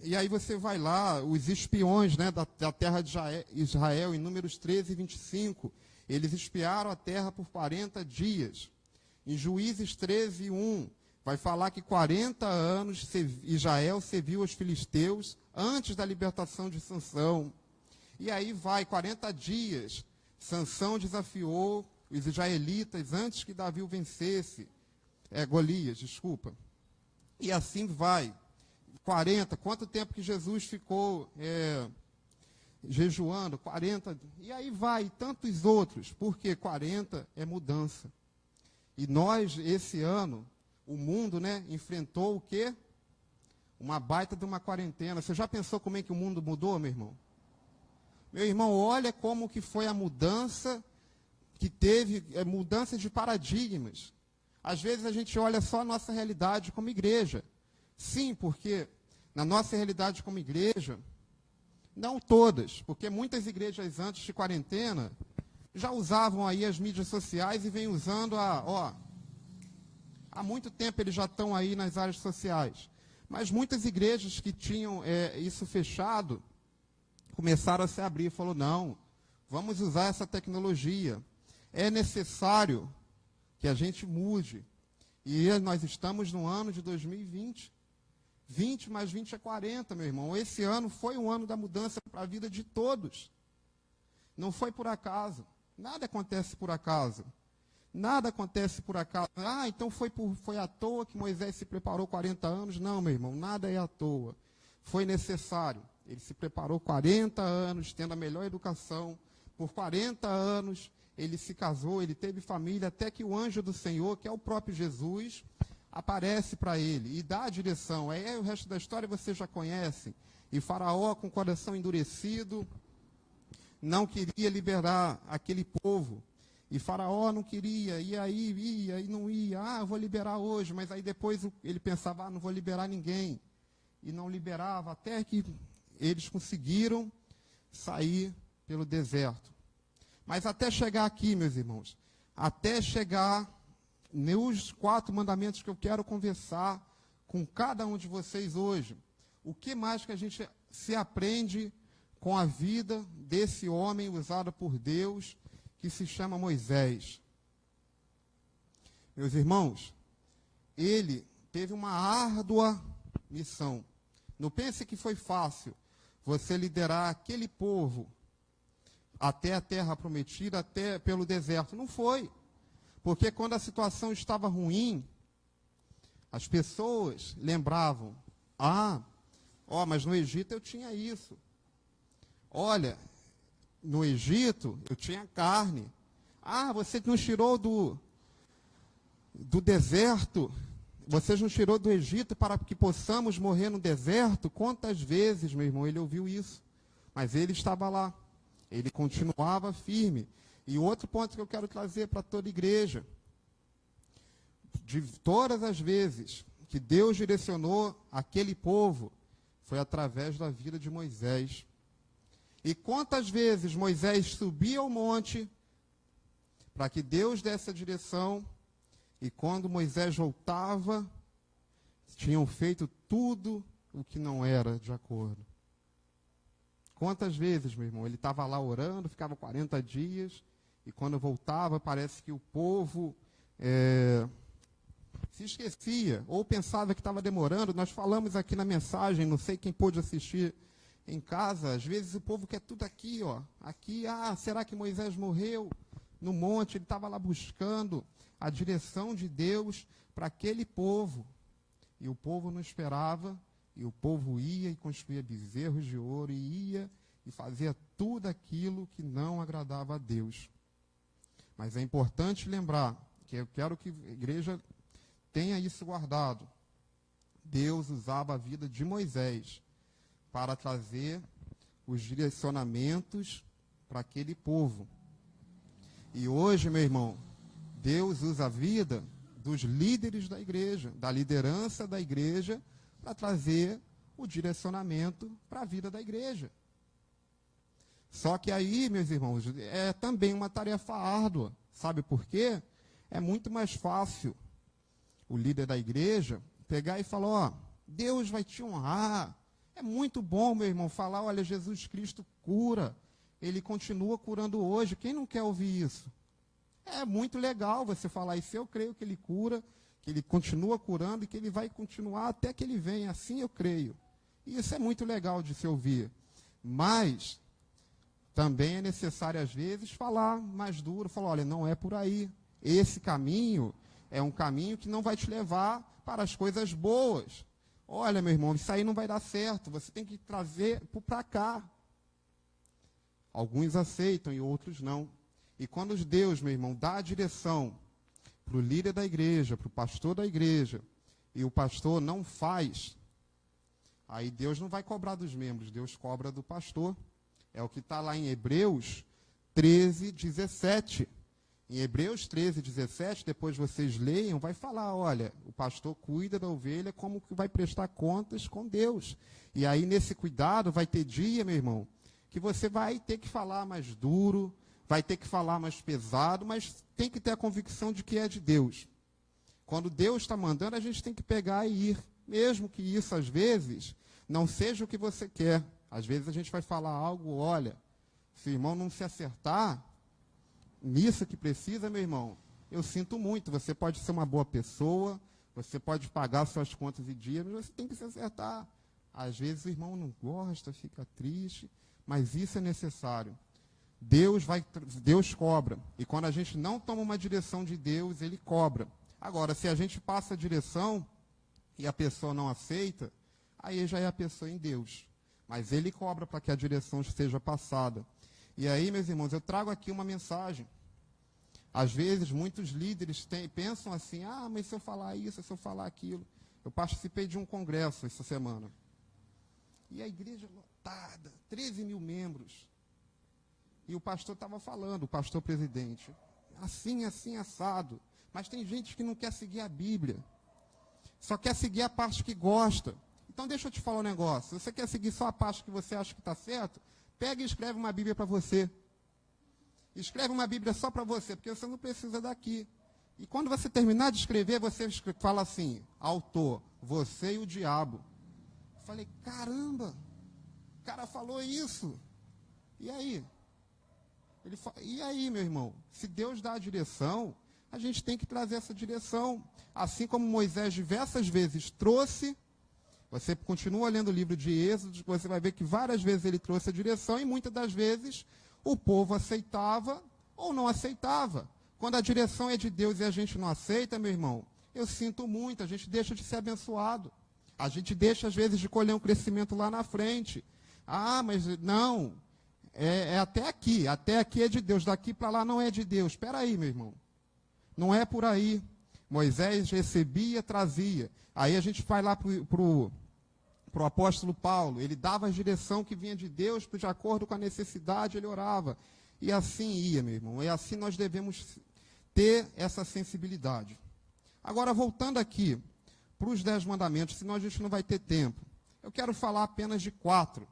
E aí você vai lá, os espiões, né, da terra de Israel, em Números 13 e 25, eles espiaram a terra por 40 dias. Em Juízes 13, 1, vai falar que 40 anos Israel serviu aos filisteus antes da libertação de Sansão. E aí vai, 40 dias, Sansão desafiou os israelitas antes que Davi o vencesse. Golias, desculpa. E assim vai. 40, quanto tempo que Jesus ficou jejuando? 40. E aí vai, tantos outros. Porque 40 é mudança. E nós, esse ano, o mundo, né, enfrentou o quê? Uma baita de uma quarentena. Você já pensou como é que o mundo mudou, meu irmão? Meu irmão, olha como que foi a mudança que teve, mudança de paradigmas. Às vezes a gente olha só a nossa realidade como igreja. Sim, porque na nossa realidade como igreja, não todas, porque muitas igrejas antes de quarentena já usavam aí as mídias sociais e vêm usando há muito tempo eles já estão aí nas áreas sociais. Mas muitas igrejas que tinham isso fechado, começaram a se abrir e falou, não, vamos usar essa tecnologia. É necessário que a gente mude. E nós estamos no ano de 2020. 20 mais 20 é 40, meu irmão. Esse ano foi um ano da mudança para a vida de todos. Não foi por acaso. Nada acontece por acaso. Nada acontece por acaso. Ah, então foi à toa que Moisés se preparou 40 anos. Não, meu irmão, nada é à toa. Foi necessário. Ele se preparou 40 anos, tendo a melhor educação. Por 40 anos, ele se casou, ele teve família, até que o anjo do Senhor, que é o próprio Jesus, aparece para ele e dá a direção. Aí o resto da história você já conhece. E Faraó, com o coração endurecido, não queria liberar aquele povo. E Faraó não queria, e aí ia, e não ia. Ah, eu vou liberar hoje, mas aí depois ele pensava, não vou liberar ninguém. E não liberava, até que eles conseguiram sair pelo deserto. Mas até chegar aqui, meus irmãos, até chegar nos 4 mandamentos que eu quero conversar com cada um de vocês hoje, o que mais que a gente se aprende com a vida desse homem usado por Deus, que se chama Moisés? Meus irmãos, ele teve uma árdua missão. Não pense que foi fácil você liderar aquele povo até a terra prometida, até pelo deserto. Não foi. Porque quando a situação estava ruim, as pessoas lembravam, mas no Egito eu tinha isso. Olha, no Egito eu tinha carne. Ah, você nos tirou do deserto, você nos tirou do Egito para que possamos morrer no deserto? Quantas vezes, meu irmão, ele ouviu isso? Mas ele estava lá, ele continuava firme. E outro ponto que eu quero trazer para toda a igreja, de todas as vezes que Deus direcionou aquele povo, foi através da vida de Moisés. E quantas vezes Moisés subia ao monte para que Deus desse a direção, e quando Moisés voltava, tinham feito tudo o que não era de acordo. Quantas vezes, meu irmão, ele estava lá orando, ficava 40 dias, e quando voltava, parece que o povo se esquecia, ou pensava que estava demorando. Nós falamos aqui na mensagem, não sei quem pôde assistir em casa, às vezes o povo quer tudo aqui, aqui, será que Moisés morreu? No monte, ele estava lá buscando a direção de Deus para aquele povo. E o povo não esperava, e o povo ia e construía bezerros de ouro, e ia e fazia tudo aquilo que não agradava a Deus. Mas é importante lembrar, que eu quero que a igreja tenha isso guardado. Deus usava a vida de Moisés para trazer os direcionamentos para aquele povo. E hoje, meu irmão, Deus usa a vida dos líderes da igreja, da liderança da igreja, para trazer o direcionamento para a vida da igreja. Só que aí, meus irmãos, é também uma tarefa árdua. Sabe por quê? É muito mais fácil o líder da igreja pegar e falar, Deus vai te honrar. É muito bom, meu irmão, falar, olha, Jesus Cristo cura. Ele continua curando hoje. Quem não quer ouvir isso? É muito legal você falar isso. Eu creio que ele cura, que ele continua curando e que ele vai continuar até que ele venha. Assim eu creio. E isso é muito legal de se ouvir. Mas também é necessário, às vezes, falar mais duro. Falar, olha, não é por aí. Esse caminho é um caminho que não vai te levar para as coisas boas. Olha, meu irmão, isso aí não vai dar certo. Você tem que trazer para cá. Alguns aceitam e outros não. E quando Deus, meu irmão, dá a direção para o líder da igreja, para o pastor da igreja, e o pastor não faz, aí Deus não vai cobrar dos membros, Deus cobra do pastor. É o que está lá em Hebreus 13, 17. Em Hebreus 13, 17, depois vocês leiam, vai falar, olha, o pastor cuida da ovelha como que vai prestar contas com Deus. E aí, nesse cuidado, vai ter dia, meu irmão, que você vai ter que falar mais duro, vai ter que falar mais pesado, mas tem que ter a convicção de que é de Deus. Quando Deus está mandando, a gente tem que pegar e ir. Mesmo que isso, às vezes, não seja o que você quer. Às vezes a gente vai falar algo, olha, se o irmão não se acertar nisso que precisa, meu irmão, eu sinto muito. Você pode ser uma boa pessoa, você pode pagar suas contas e dias, mas você tem que se acertar. Às vezes o irmão não gosta, fica triste, mas isso é necessário. Deus cobra. E quando a gente não toma uma direção de Deus, Ele cobra. Agora, se a gente passa a direção e a pessoa não aceita, aí já é a pessoa em Deus. Mas Ele cobra para que a direção seja passada. E aí, meus irmãos, eu trago aqui uma mensagem. Às vezes, muitos líderes pensam assim, mas se eu falar isso, se eu falar aquilo. Eu participei de um congresso essa semana. E a igreja lotada, 13 mil membros. E o pastor estava falando, o pastor presidente, assim, assado. Mas tem gente que não quer seguir a Bíblia. Só quer seguir a parte que gosta. Então, deixa eu te falar um negócio. Se você quer seguir só a parte que você acha que está certo, pega e escreve uma Bíblia para você. Escreve uma Bíblia só para você, porque você não precisa daqui. E quando você terminar de escrever, você fala assim, autor, você e o diabo. Eu falei, caramba, o cara falou isso. E aí? E aí, meu irmão? Se Deus dá a direção, a gente tem que trazer essa direção. Assim como Moisés diversas vezes trouxe. Você continua lendo o livro de Êxodo, você vai ver que várias vezes ele trouxe a direção e muitas das vezes o povo aceitava ou não aceitava. Quando a direção é de Deus e a gente não aceita, meu irmão, eu sinto muito, a gente deixa de ser abençoado. A gente deixa, às vezes, de colher um crescimento lá na frente. Mas não, até aqui é de Deus, daqui para lá não é de Deus. Espera aí, meu irmão, não é por aí. Moisés recebia, trazia. Aí a gente vai lá para o apóstolo Paulo. Ele dava a direção que vinha de Deus, de acordo com a necessidade, ele orava. E assim ia, meu irmão. E assim nós devemos ter essa sensibilidade. Agora, voltando aqui para os 10 mandamentos, senão a gente não vai ter tempo. Eu quero falar apenas de 4.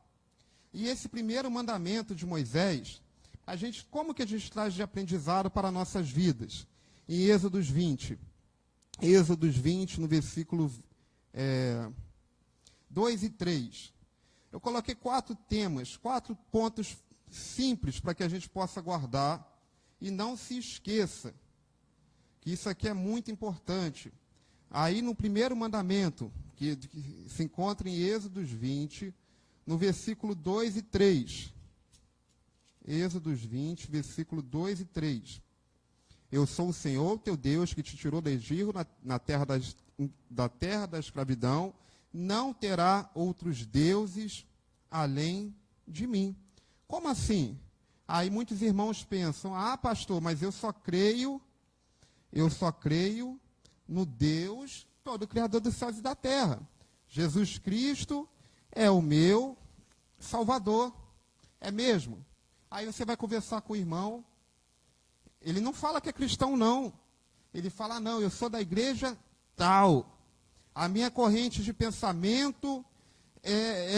E esse primeiro mandamento de Moisés, como que a gente traz de aprendizado para nossas vidas? Em Êxodos 20, no versículo 2 e 3. Eu coloquei 4 temas, 4 pontos simples para que a gente possa guardar. E não se esqueça que isso aqui é muito importante. Aí no primeiro mandamento, que se encontra em Êxodos 20, no versículo 2 e 3. Êxodos 20, versículo 2 e 3. Eu sou o Senhor, teu Deus, que te tirou do Egito, da terra da escravidão. Não terá outros deuses além de mim. Como assim? Aí muitos irmãos pensam, pastor, mas eu só creio no Deus, todo Criador dos céus e da terra. Jesus Cristo é o meu Salvador. É mesmo? Aí você vai conversar com o irmão. Ele não fala que é cristão, não. Ele fala, não, eu sou da igreja tal. A minha corrente de pensamento,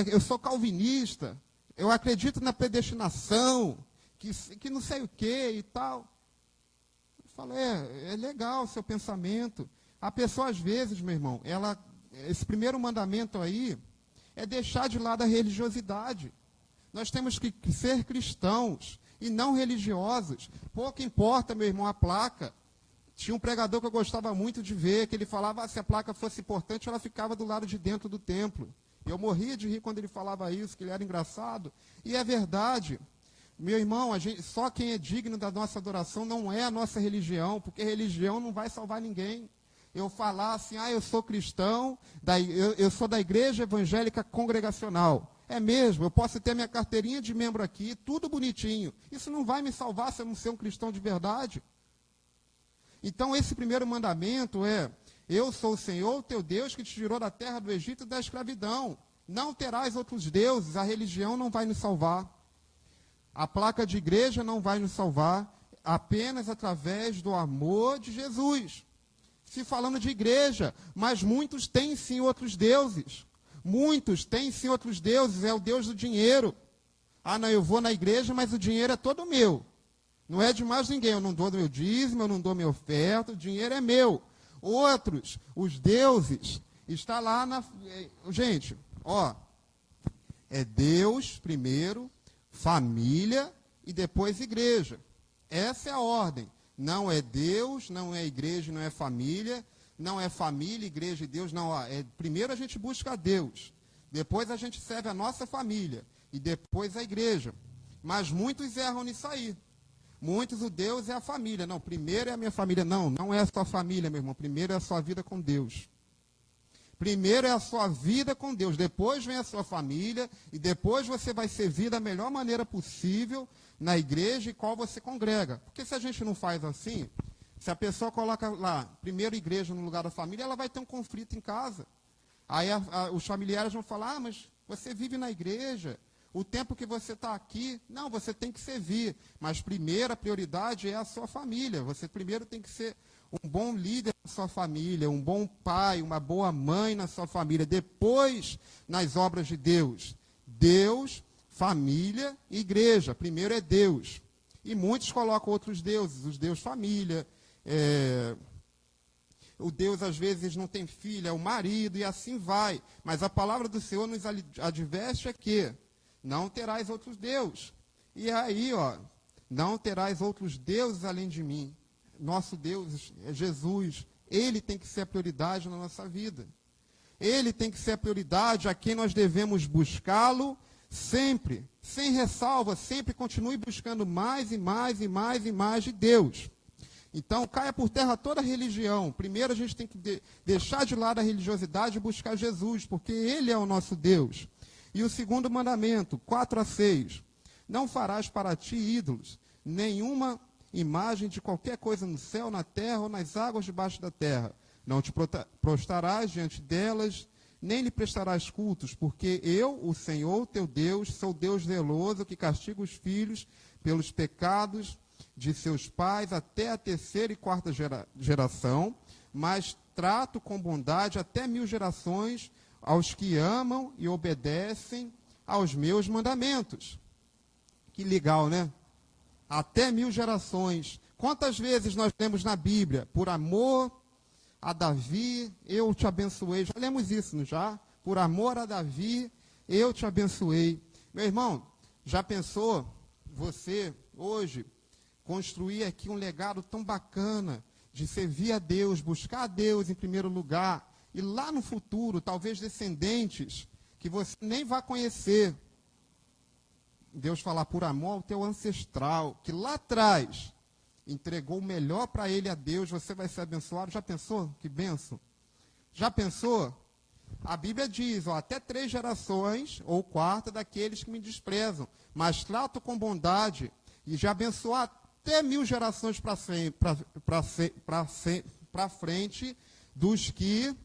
eu sou calvinista. Eu acredito na predestinação, que não sei o que e tal. Eu falo, é legal o seu pensamento. A pessoa, às vezes, meu irmão, esse primeiro mandamento aí é deixar de lado a religiosidade. Nós temos que ser cristãos e não religiosos. Pouco importa, meu irmão, a placa. Tinha um pregador que eu gostava muito de ver, que ele falava, se a placa fosse importante, ela ficava do lado de dentro do templo. Eu morria de rir quando ele falava isso, que ele era engraçado. E é verdade. Meu irmão, só quem é digno da nossa adoração não é a nossa religião, porque religião não vai salvar ninguém. Eu falar assim, eu sou cristão, eu sou da igreja evangélica congregacional. É mesmo, eu posso ter minha carteirinha de membro aqui, tudo bonitinho. Isso não vai me salvar se eu não ser um cristão de verdade. Então, esse primeiro mandamento é: eu sou o Senhor, teu Deus, que te tirou da terra do Egito e da escravidão. Não terás outros deuses, a religião não vai nos salvar. A placa de igreja não vai nos salvar, apenas através do amor de Jesus. Se falando de igreja, mas muitos têm sim outros deuses. Muitos têm sim outros deuses, é o Deus do dinheiro. Ah, não, eu vou na igreja, mas o dinheiro é todo meu. Não é de mais ninguém, eu não dou meu dízimo, eu não dou minha oferta, o dinheiro é meu. Outros, os deuses, está lá na... Gente, ó, é Deus primeiro, família e depois igreja. Essa é a ordem. Não é Deus, não é igreja, não é família, igreja e Deus, não. Primeiro a gente busca a Deus, depois a gente serve a nossa família e depois a igreja. Mas muitos erram nisso aí. Muitos, o Deus é a família. Não, primeiro é a minha família. Não, não é a sua família, meu irmão. Primeiro é a sua vida com Deus. Primeiro é a sua vida com Deus. Depois vem a sua família. E depois você vai servir da melhor maneira possível na igreja em qual você congrega. Porque se a gente não faz assim, se a pessoa coloca lá, primeiro igreja no lugar da família, ela vai ter um conflito em casa. Aí os familiares vão falar: ah, mas você vive na igreja. O tempo que você está aqui, não, você tem que servir. Mas primeiro, a prioridade é a sua família. Você primeiro tem que ser um bom líder na sua família, um bom pai, uma boa mãe na sua família. Depois, nas obras de Deus. Deus, família e igreja. Primeiro é Deus. E muitos colocam outros deuses, os deuses família. O Deus, às vezes, não tem filho, é o marido, e assim vai. Mas a palavra do Senhor nos adverte que não terás outros deuses. E aí, ó, não terás outros deuses além de mim. Nosso Deus é Jesus. Ele tem que ser a prioridade na nossa vida. Ele tem que ser a prioridade a quem nós devemos buscá-lo sempre, sem ressalva, sempre continue buscando mais e mais e mais e mais de Deus. Então, caia por terra toda a religião. Primeiro a gente tem que deixar de lado a religiosidade e buscar Jesus, porque Ele é o nosso Deus. E o segundo mandamento, 4-6, não farás para ti ídolos, nenhuma imagem de qualquer coisa no céu, na terra ou nas águas debaixo da terra. Não te prostrarás diante delas, nem lhe prestarás cultos, porque eu, o Senhor, teu Deus, sou Deus zeloso, que castiga os filhos pelos pecados de seus pais até a terceira e quarta geração, mas trato com bondade até 1000 gerações aos que amam e obedecem aos meus mandamentos. Que legal, né? Até 1000 gerações. Quantas vezes nós lemos na Bíblia? Por amor a Davi, eu te abençoei. Já lemos isso, não já? Por amor a Davi, eu te abençoei. Meu irmão, já pensou você, hoje, construir aqui um legado tão bacana de servir a Deus, buscar a Deus em primeiro lugar, e lá no futuro, talvez descendentes que você nem vai conhecer, Deus falar por amor ao teu ancestral, que lá atrás entregou o melhor para ele, a Deus, você vai ser abençoado. Já pensou? Que bênção. Já pensou? A Bíblia diz, ó, até 3 gerações, ou quarta, daqueles que me desprezam, mas trato com bondade, e já abençoar até 1000 gerações para frente dos que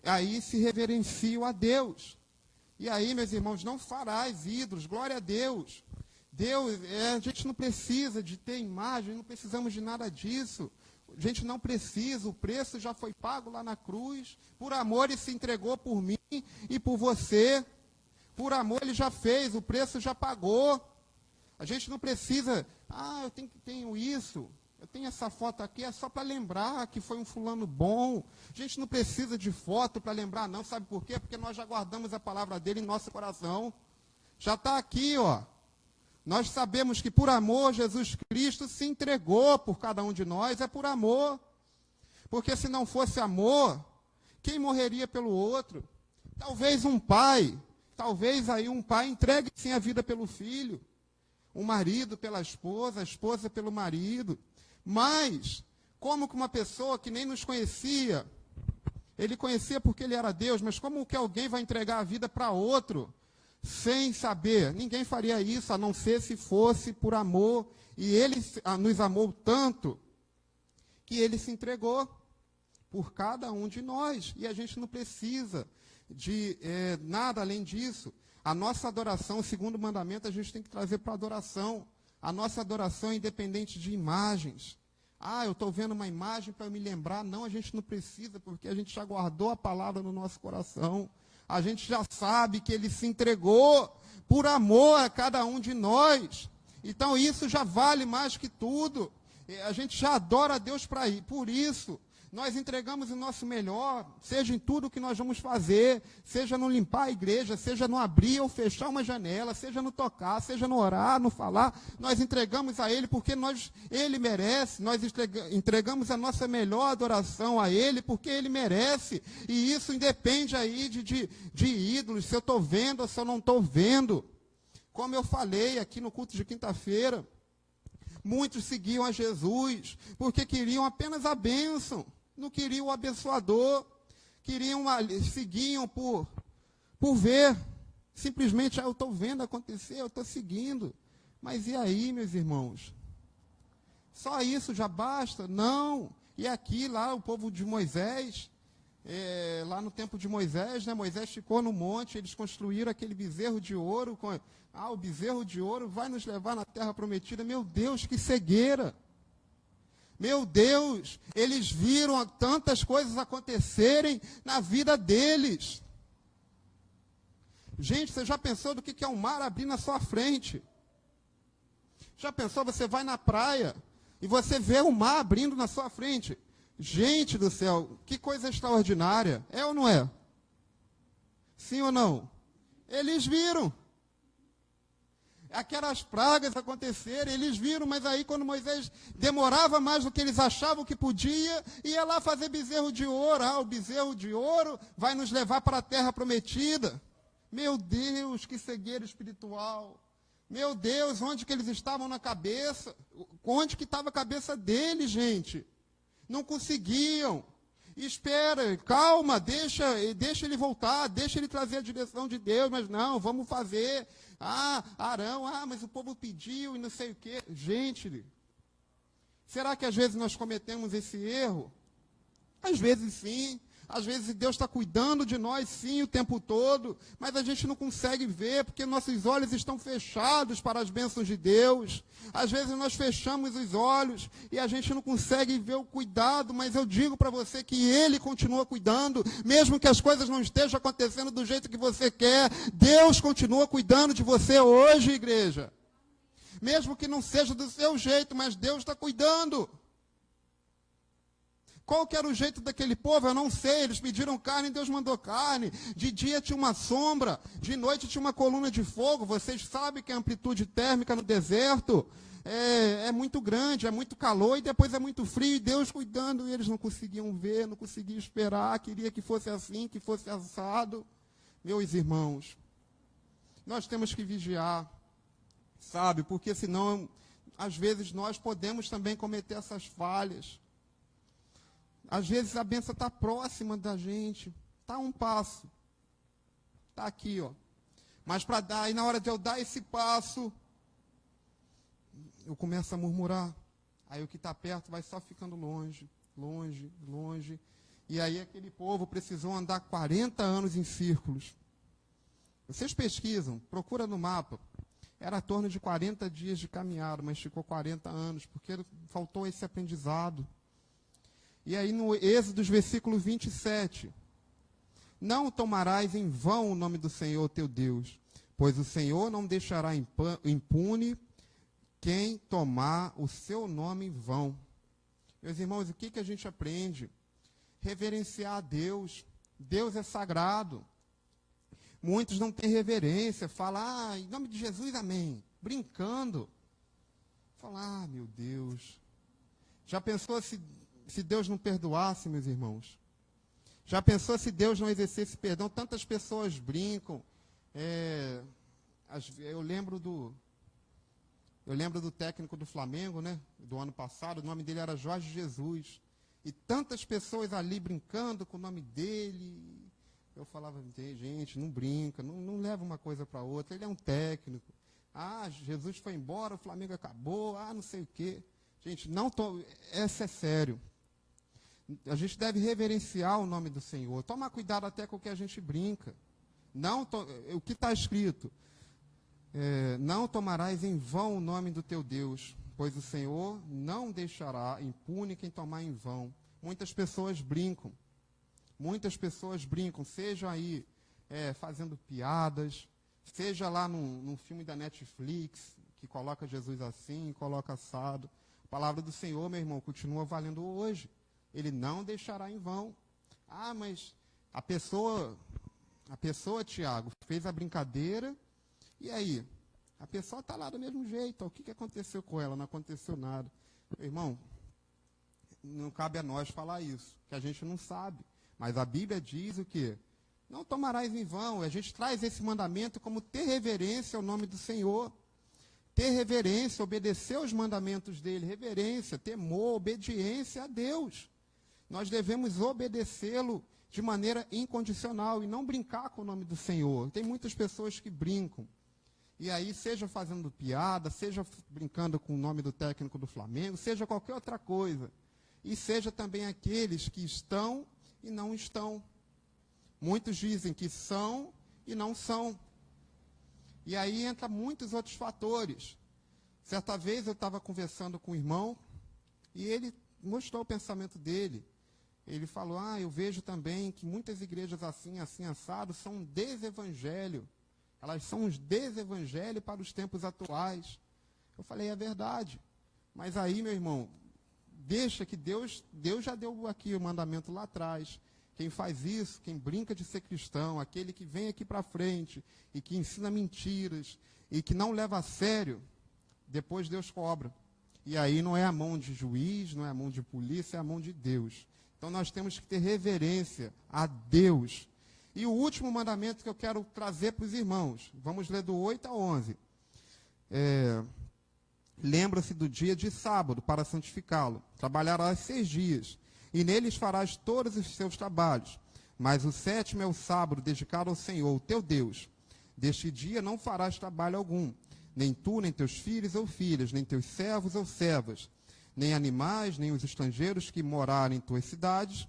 aí se reverenciam a Deus. E aí, meus irmãos, não farás ídolos, glória a Deus. Deus, a gente não precisa de ter imagem, não precisamos de nada disso. A gente não precisa, o preço já foi pago lá na cruz. Por amor ele se entregou por mim e por você. Por amor ele já fez, o preço já pagou. A gente não precisa, eu tenho isso, eu tenho essa foto aqui, é só para lembrar que foi um fulano bom. A gente não precisa de foto para lembrar, não. Sabe por quê? Porque nós já guardamos a palavra dele em nosso coração. Já está aqui, ó. Nós sabemos que por amor Jesus Cristo se entregou por cada um de nós, é por amor. Porque se não fosse amor, quem morreria pelo outro? Talvez um pai entregue sim a vida pelo filho, o marido pela esposa, a esposa pelo marido. Mas, como que uma pessoa que nem nos conhecia, ele conhecia porque ele era Deus, mas como que alguém vai entregar a vida para outro, sem saber? Ninguém faria isso, a não ser se fosse por amor. E ele nos amou tanto, que ele se entregou por cada um de nós. E a gente não precisa de nada além disso. A nossa adoração, o segundo mandamento, a gente tem que trazer para a adoração. A nossa adoração é independente de imagens. Ah, eu estou vendo uma imagem para me lembrar. Não, a gente não precisa, porque a gente já guardou a palavra no nosso coração. A gente já sabe que ele se entregou por amor a cada um de nós. Então isso já vale mais que tudo. A gente já adora a Deus por isso. Nós entregamos o nosso melhor, seja em tudo que nós vamos fazer, seja no limpar a igreja, seja no abrir ou fechar uma janela, seja no tocar, seja no orar, no falar. Nós entregamos a Ele porque Ele merece. Nós entregamos a nossa melhor adoração a Ele porque Ele merece. E isso independe aí de ídolos, se eu estou vendo ou se eu não estou vendo. Como eu falei aqui no culto de quinta-feira, muitos seguiam a Jesus porque queriam apenas a bênção. Não queriam o abençoador, seguiam por ver. Simplesmente, eu estou vendo acontecer, eu estou seguindo. Mas e aí, meus irmãos? Só isso já basta? Não. E aqui, lá, o povo de Moisés, lá no tempo de Moisés, né, Moisés ficou no monte, eles construíram aquele bezerro de ouro. O bezerro de ouro vai nos levar na terra prometida. Meu Deus, que cegueira! Meu Deus, eles viram tantas coisas acontecerem na vida deles. Gente, você já pensou do que é um mar abrir na sua frente? Já pensou, você vai na praia e você vê o mar abrindo na sua frente? Gente do céu, que coisa extraordinária. É ou não é? Sim ou não? Eles viram. Aquelas pragas acontecerem, eles viram, mas aí quando Moisés demorava mais do que eles achavam que podia, ia lá fazer bezerro de ouro. O bezerro de ouro vai nos levar para a terra prometida. Meu Deus, que cegueira espiritual. Meu Deus, onde que eles estavam na cabeça? Onde que estava a cabeça deles, gente? Não conseguiam. Espera, calma, deixa ele voltar, deixa ele trazer a direção de Deus, mas não, vamos fazer. Arão, mas o povo pediu e não sei o quê. Gente, será que às vezes nós cometemos esse erro? Às vezes sim. Às vezes Deus está cuidando de nós, sim, o tempo todo, mas a gente não consegue ver, porque nossos olhos estão fechados para as bênçãos de Deus. Às vezes nós fechamos os olhos e a gente não consegue ver o cuidado, mas eu digo para você que Ele continua cuidando, mesmo que as coisas não estejam acontecendo do jeito que você quer, Deus continua cuidando de você hoje, igreja. Mesmo que não seja do seu jeito, mas Deus está cuidando. Qual que era o jeito daquele povo? Eu não sei. Eles pediram carne e Deus mandou carne. De dia tinha uma sombra, de noite tinha uma coluna de fogo. Vocês sabem que a amplitude térmica no deserto é muito grande, é muito calor e depois é muito frio. E Deus cuidando, e eles não conseguiam ver, não conseguiam esperar. Queria que fosse assim, que fosse assado. Meus irmãos, nós temos que vigiar, sabe? Porque senão, às vezes, nós podemos também cometer essas falhas. Às vezes a bênção está próxima da gente, está a um passo, está aqui, ó. Mas para dar, e na hora de eu dar esse passo, eu começo a murmurar. Aí o que está perto vai só ficando longe, longe, longe. E aí aquele povo precisou andar 40 anos em círculos. Vocês pesquisam, procura no mapa. Era em torno de 40 dias de caminhada, mas ficou 40 anos, porque faltou esse aprendizado. E aí no Êxodo, versículo 27, não tomarás em vão o nome do Senhor teu Deus, pois o Senhor não deixará impune quem tomar o seu nome em vão. Meus irmãos, o que a gente aprende? Reverenciar a Deus. Deus é sagrado. Muitos não têm reverência, falam, em nome de Jesus, amém, brincando. Falar, meu Deus. Já pensou se Deus não perdoasse, meus irmãos? Já pensou se Deus não exercesse perdão? Tantas pessoas brincam. Eu lembro do técnico do Flamengo, né, do ano passado, o nome dele era Jorge Jesus. E tantas pessoas ali brincando com o nome dele. Eu falava, gente, não brinca, não leva uma coisa para outra. Ele é um técnico. Jesus foi embora, o Flamengo acabou, não sei o quê. Gente, essa é sério. A gente deve reverenciar o nome do Senhor. Tomar cuidado até com o que a gente brinca. O que está escrito? Não tomarás em vão o nome do teu Deus, pois o Senhor não deixará impune quem tomar em vão. Muitas pessoas brincam. Muitas pessoas brincam, seja aí fazendo piadas, seja lá num filme da Netflix, que coloca Jesus assim, coloca assado. A palavra do Senhor, meu irmão, continua valendo hoje. Ele não deixará em vão. Ah, mas a pessoa, Tiago, fez a brincadeira, e aí? A pessoa está lá do mesmo jeito. O que aconteceu com ela? Não aconteceu nada. Meu irmão, não cabe a nós falar isso, que a gente não sabe. Mas a Bíblia diz o quê? Não tomarás em vão. A gente traz esse mandamento como ter reverência ao nome do Senhor. Ter reverência, obedecer aos mandamentos dele. Reverência, temor, obediência a Deus. Nós devemos obedecê-lo de maneira incondicional e não brincar com o nome do Senhor. Tem muitas pessoas que brincam. E aí, seja fazendo piada, seja brincando com o nome do técnico do Flamengo, seja qualquer outra coisa. E seja também aqueles que estão e não estão. Muitos dizem que são e não são. E aí entra muitos outros fatores. Certa vez eu estava conversando com um irmão e ele mostrou o pensamento dele. Ele falou, eu vejo também que muitas igrejas assim, assado, são um desevangelho. Elas são um desevangelho para os tempos atuais. Eu falei, é verdade. Mas aí, meu irmão, deixa que Deus já deu aqui o mandamento lá atrás. Quem faz isso, quem brinca de ser cristão, aquele que vem aqui para frente e que ensina mentiras e que não leva a sério, depois Deus cobra. E aí não é a mão de juiz, não é a mão de polícia, é a mão de Deus. Então nós temos que ter reverência a Deus. E o último mandamento que eu quero trazer para os irmãos, vamos ler do 8 a 11. Lembra-se do dia de sábado para santificá-lo. Trabalharás 6 dias, e neles farás todos os seus trabalhos. Mas o 7º é o sábado dedicado ao Senhor, o teu Deus. Deste dia não farás trabalho algum, nem tu, nem teus filhos ou filhas, nem teus servos ou servas, nem animais, nem os estrangeiros que morarem em tuas cidades,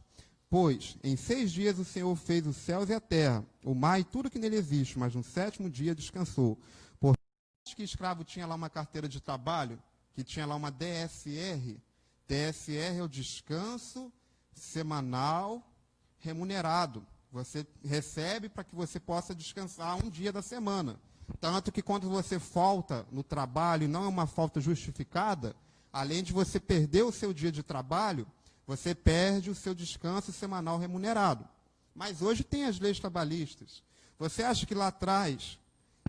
pois em 6 dias o Senhor fez os céus e a terra, o mar e tudo que nele existe, mas no 7º dia descansou. Por que escravo tinha lá uma carteira de trabalho, que tinha lá uma DSR. DSR é o descanso semanal remunerado. Você recebe para que você possa descansar um dia da semana. Tanto que quando você falta no trabalho, e não é uma falta justificada, além de você perder o seu dia de trabalho, você perde o seu descanso semanal remunerado. Mas hoje tem as leis trabalhistas. Você acha que lá atrás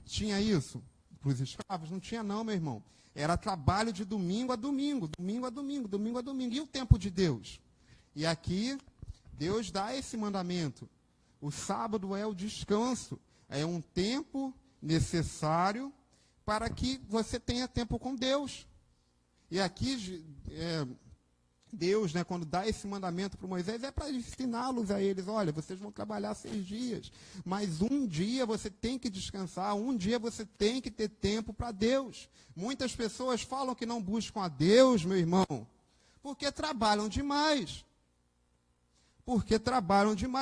tinha isso para os escravos? Não tinha não, meu irmão. Era trabalho de domingo a domingo, domingo a domingo, domingo a domingo. E o tempo de Deus? E aqui, Deus dá esse mandamento. O sábado é o descanso. É um tempo necessário para que você tenha tempo com Deus. E aqui, Deus, quando dá esse mandamento para Moisés, é para ensiná-los a eles. Olha, vocês vão trabalhar 6 dias, mas um dia você tem que descansar, um dia você tem que ter tempo para Deus. Muitas pessoas falam que não buscam a Deus, meu irmão, porque trabalham demais.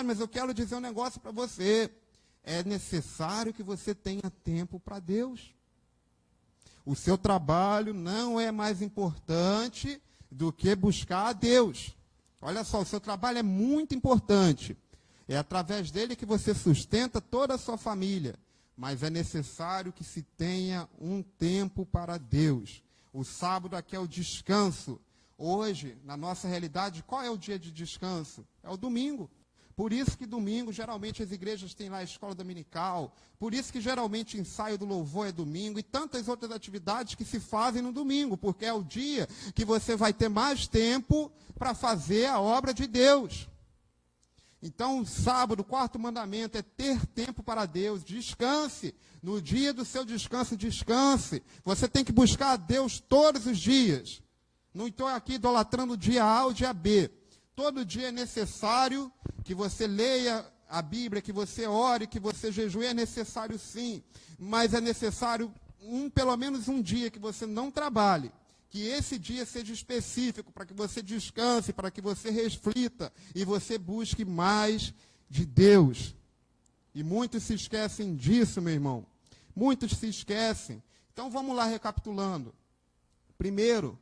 Mas eu quero dizer um negócio para você. É necessário que você tenha tempo para Deus. O seu trabalho não é mais importante do que buscar a Deus. Olha só, o seu trabalho é muito importante. É através dele que você sustenta toda a sua família. Mas é necessário que se tenha um tempo para Deus. O sábado aqui é o descanso. Hoje, na nossa realidade, qual é o dia de descanso? É o domingo. Por isso que domingo, geralmente, as igrejas têm lá a escola dominical. Por isso que, geralmente, o ensaio do louvor é domingo. E tantas outras atividades que se fazem no domingo. Porque é o dia que você vai ter mais tempo para fazer a obra de Deus. Então, sábado, o 4º mandamento é ter tempo para Deus. Descanse. No dia do seu descanso, descanse. Você tem que buscar a Deus todos os dias. Não estou aqui idolatrando o dia A ou o dia B. Todo dia é necessário que você leia a Bíblia, que você ore, que você jejue, é necessário sim. Mas é necessário pelo menos um dia que você não trabalhe, Que esse dia seja específico, para que você descanse, para que você reflita e você busque mais de Deus. E muitos se esquecem disso, meu irmão. Muitos se esquecem. Então vamos lá recapitulando. Primeiro,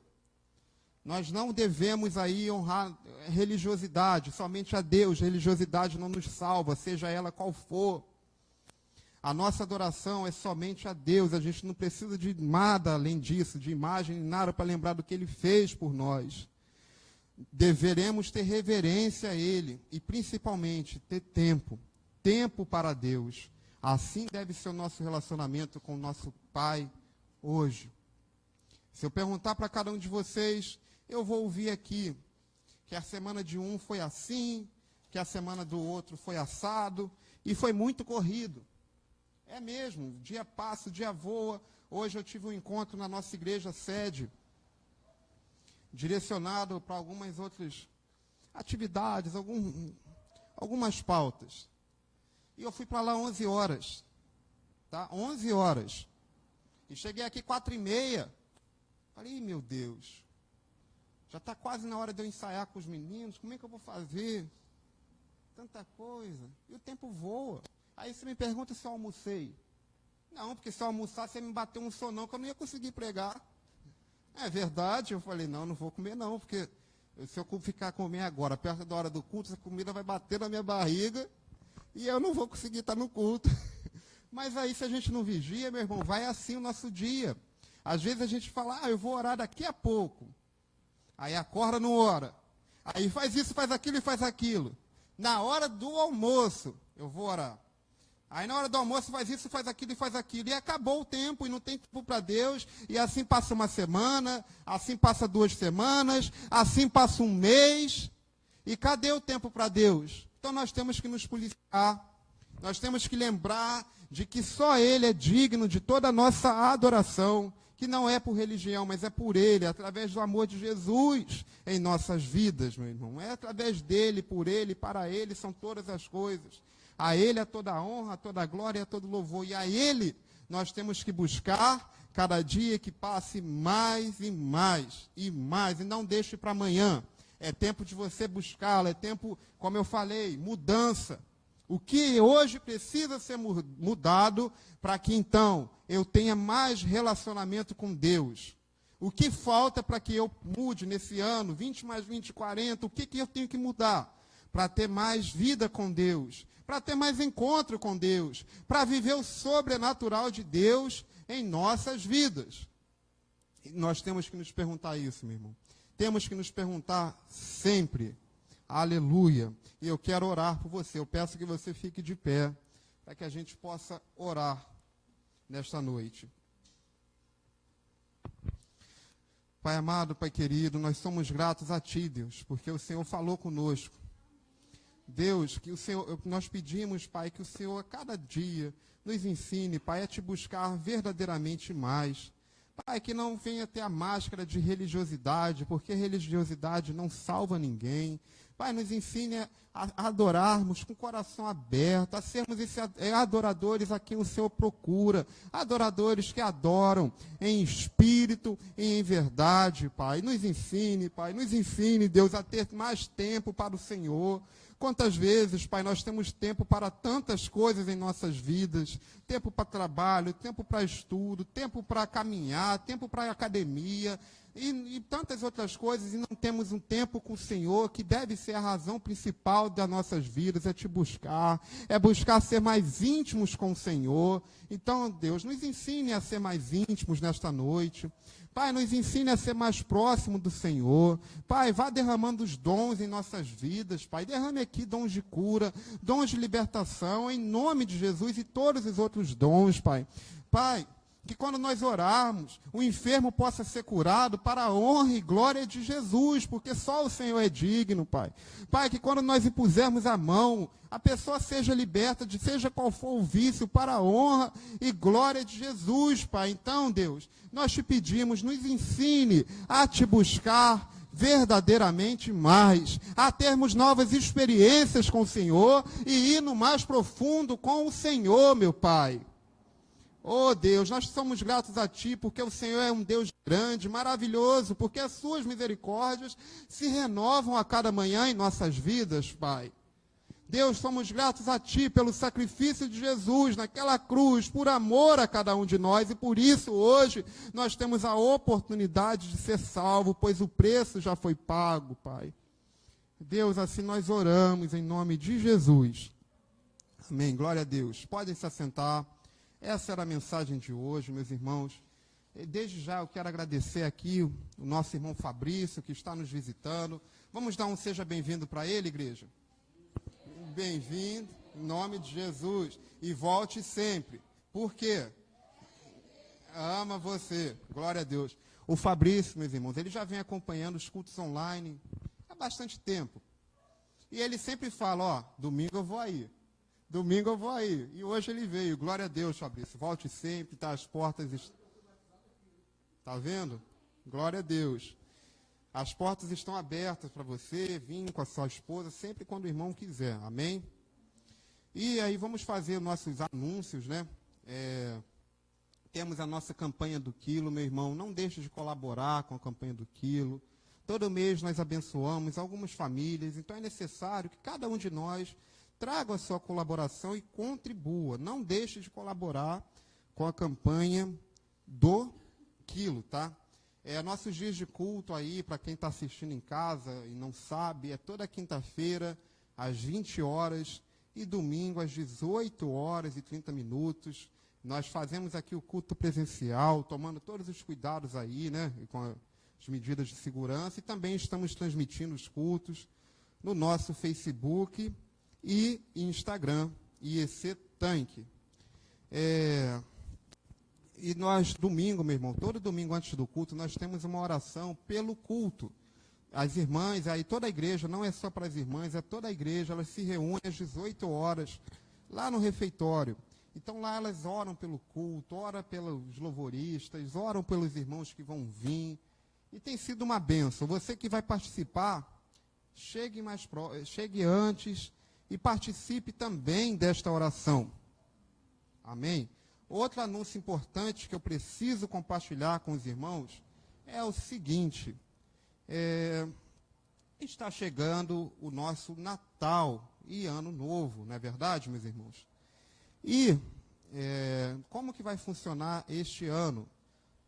nós não devemos aí honrar religiosidade, somente a Deus. Religiosidade não nos salva, seja ela qual for. A nossa adoração é somente a Deus. A gente não precisa de nada além disso, de imagem, nada para lembrar do que Ele fez por nós. Deveremos ter reverência a Ele e, principalmente, ter tempo. Tempo para Deus. Assim deve ser o nosso relacionamento com o nosso Pai hoje. Se eu perguntar para cada um de vocês, eu vou ouvir aqui que a semana de um foi assim, que a semana do outro foi assado, e foi muito corrido. É mesmo, dia passa, o dia voa. Hoje eu tive um encontro na nossa igreja sede, direcionado para algumas outras atividades, algumas pautas. E eu fui para lá 11 horas, tá? 11 horas. E cheguei aqui 4h30. Falei, meu Deus, já está quase na hora de eu ensaiar com os meninos, como é que eu vou fazer? Tanta coisa. E o tempo voa. Aí você me pergunta se eu almocei. Não, porque se eu almoçar, você me bateu um sonão que eu não ia conseguir pregar. É verdade. Eu falei, não vou comer não, porque se eu ficar comendo agora, perto da hora do culto, essa comida vai bater na minha barriga e eu não vou conseguir estar no culto. Mas aí, se a gente não vigia, meu irmão, vai assim o nosso dia. Às vezes a gente fala, eu vou orar daqui a pouco. Aí acorda, não ora. Aí faz isso, faz aquilo e faz aquilo. Na hora do almoço, eu vou orar. Aí na hora do almoço faz isso, faz aquilo e faz aquilo. E acabou o tempo, e não tem tempo para Deus. E assim passa uma semana, assim passa 2 semanas, assim passa um mês. E cadê o tempo para Deus? Então nós temos que nos policiar. Nós temos que lembrar de que só Ele é digno de toda a nossa adoração. Que não é por religião, mas é por Ele, através do amor de Jesus em nossas vidas, meu irmão. É através dEle, por Ele, para Ele, são todas as coisas. A Ele é toda a honra, toda a glória, todo louvor. E a Ele nós temos que buscar cada dia que passe mais e mais e mais. E não deixe para amanhã. É tempo de você buscá-lo. É tempo, como eu falei, mudança. O que hoje precisa ser mudado para que então eu tenha mais relacionamento com Deus. O que falta para que eu mude nesse ano, 20 mais 20, 40, o que eu tenho que mudar? Para ter mais vida com Deus, para ter mais encontro com Deus, para viver o sobrenatural de Deus em nossas vidas. E nós temos que nos perguntar isso, meu irmão. Temos que nos perguntar sempre. Aleluia. E eu quero orar por você. Eu peço que você fique de pé, para que a gente possa orar nesta noite. Pai amado, Pai querido, nós somos gratos a Ti, Deus, porque o Senhor falou conosco. Deus, que o Senhor, nós pedimos, Pai, que o Senhor a cada dia nos ensine, Pai, a Te buscar verdadeiramente mais. Pai, que não venha ter a máscara de religiosidade, porque religiosidade não salva ninguém. Pai, nos ensine a adorarmos com o coração aberto, a sermos esses adoradores a quem o Senhor procura, adoradores que adoram em espírito e em verdade, Pai. Nos ensine, Deus, a ter mais tempo para o Senhor. Quantas vezes, Pai, nós temos tempo para tantas coisas em nossas vidas, tempo para trabalho, tempo para estudo, tempo para caminhar, tempo para academia, e tantas outras coisas, e não temos um tempo com o Senhor, que deve ser a razão principal das nossas vidas, é buscar ser mais íntimos com o Senhor. Então, Deus, nos ensine a ser mais íntimos nesta noite. Pai, nos ensine a ser mais próximo do Senhor. Pai, vá derramando os dons em nossas vidas. Pai, derrame aqui dons de cura, dons de libertação, em nome de Jesus, e todos os outros dons, Pai. Pai, que quando nós orarmos, o enfermo possa ser curado para a honra e glória de Jesus, porque só o Senhor é digno, Pai. Pai, que quando nós impusermos a mão, a pessoa seja liberta de seja qual for o vício, para a honra e glória de Jesus, Pai. Então, Deus, nós te pedimos, nos ensine a te buscar verdadeiramente mais, a termos novas experiências com o Senhor e ir no mais profundo com o Senhor, meu Pai. Oh Deus, nós somos gratos a Ti, porque o Senhor é um Deus grande, maravilhoso, porque as Suas misericórdias se renovam a cada manhã em nossas vidas, Pai. Deus, somos gratos a Ti pelo sacrifício de Jesus naquela cruz, por amor a cada um de nós, e por isso hoje nós temos a oportunidade de ser salvo, pois o preço já foi pago, Pai. Deus, assim nós oramos em nome de Jesus. Amém, glória a Deus. Podem se assentar. Essa era a mensagem de hoje, meus irmãos. E desde já eu quero agradecer aqui o nosso irmão Fabrício, que está nos visitando. Vamos dar um seja bem-vindo para ele, igreja? Bem-vindo, em nome de Jesus. E volte sempre. Por quê? Ama você. Glória a Deus. O Fabrício, meus irmãos, ele já vem acompanhando os cultos online há bastante tempo. E ele sempre fala, ó, domingo eu vou aí. Domingo eu vou aí. E hoje ele veio. Glória a Deus, Fabrício. Volte sempre, tá? As portas... Tá vendo? Glória a Deus. As portas estão abertas para você vir com a sua esposa sempre quando o irmão quiser. Amém? E aí vamos fazer nossos anúncios, né? Temos a nossa campanha do quilo, meu irmão. Não deixe de colaborar com a campanha do quilo. Todo mês nós abençoamos algumas famílias. Então é necessário que cada um de nós traga a sua colaboração e contribua. Não deixe de colaborar com a campanha do quilo, tá? Nossos dias de culto aí, para quem está assistindo em casa e não sabe, é toda quinta-feira, às 20 horas, e domingo, às 18 horas e 30 minutos. Nós fazemos aqui o culto presencial, tomando todos os cuidados aí, né? Com as medidas de segurança. E também estamos transmitindo os cultos no nosso Facebook e Instagram, IEC Tanque. E nós, domingo, meu irmão, todo domingo antes do culto, nós temos uma oração pelo culto. As irmãs, aí toda a igreja, não é só para as irmãs, é toda a igreja, elas se reúnem às 18 horas, lá no refeitório. Então lá elas oram pelo culto, oram pelos louvoristas, oram pelos irmãos que vão vir. E tem sido uma bênção. Você que vai participar, chegue antes e participe também desta oração. Amém? Outro anúncio importante que eu preciso compartilhar com os irmãos é o seguinte. Está chegando o nosso Natal e Ano Novo, não é verdade, meus irmãos? E como que vai funcionar este ano?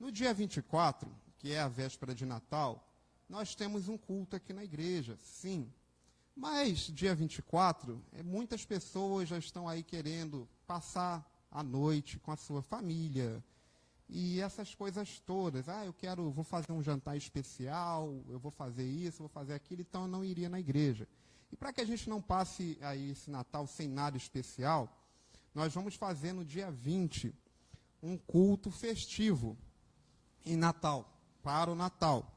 No dia 24, que é a véspera de Natal, nós temos um culto aqui na igreja, sim. Mas, dia 24, muitas pessoas já estão aí querendo passar a noite com a sua família. E essas coisas todas. Vou fazer um jantar especial, eu vou fazer isso, vou fazer aquilo, então eu não iria na igreja. E para que a gente não passe aí esse Natal sem nada especial, nós vamos fazer no dia 20 um culto festivo em Natal, para o Natal.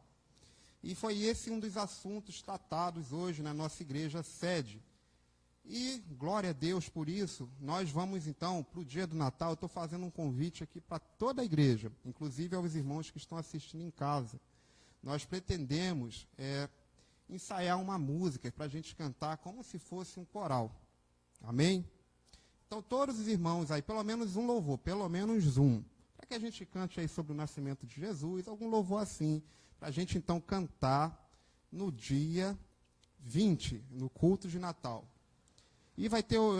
E foi esse um dos assuntos tratados hoje na nossa igreja sede. E, glória a Deus por isso, nós vamos então, para o dia do Natal, eu estou fazendo um convite aqui para toda a igreja, inclusive aos irmãos que estão assistindo em casa. Nós pretendemos ensaiar uma música para a gente cantar como se fosse um coral. Amém? Então, todos os irmãos aí, pelo menos um louvor, pelo menos um, para que a gente cante aí sobre o nascimento de Jesus, algum louvor assim, para a gente então cantar no dia 20, no culto de Natal. E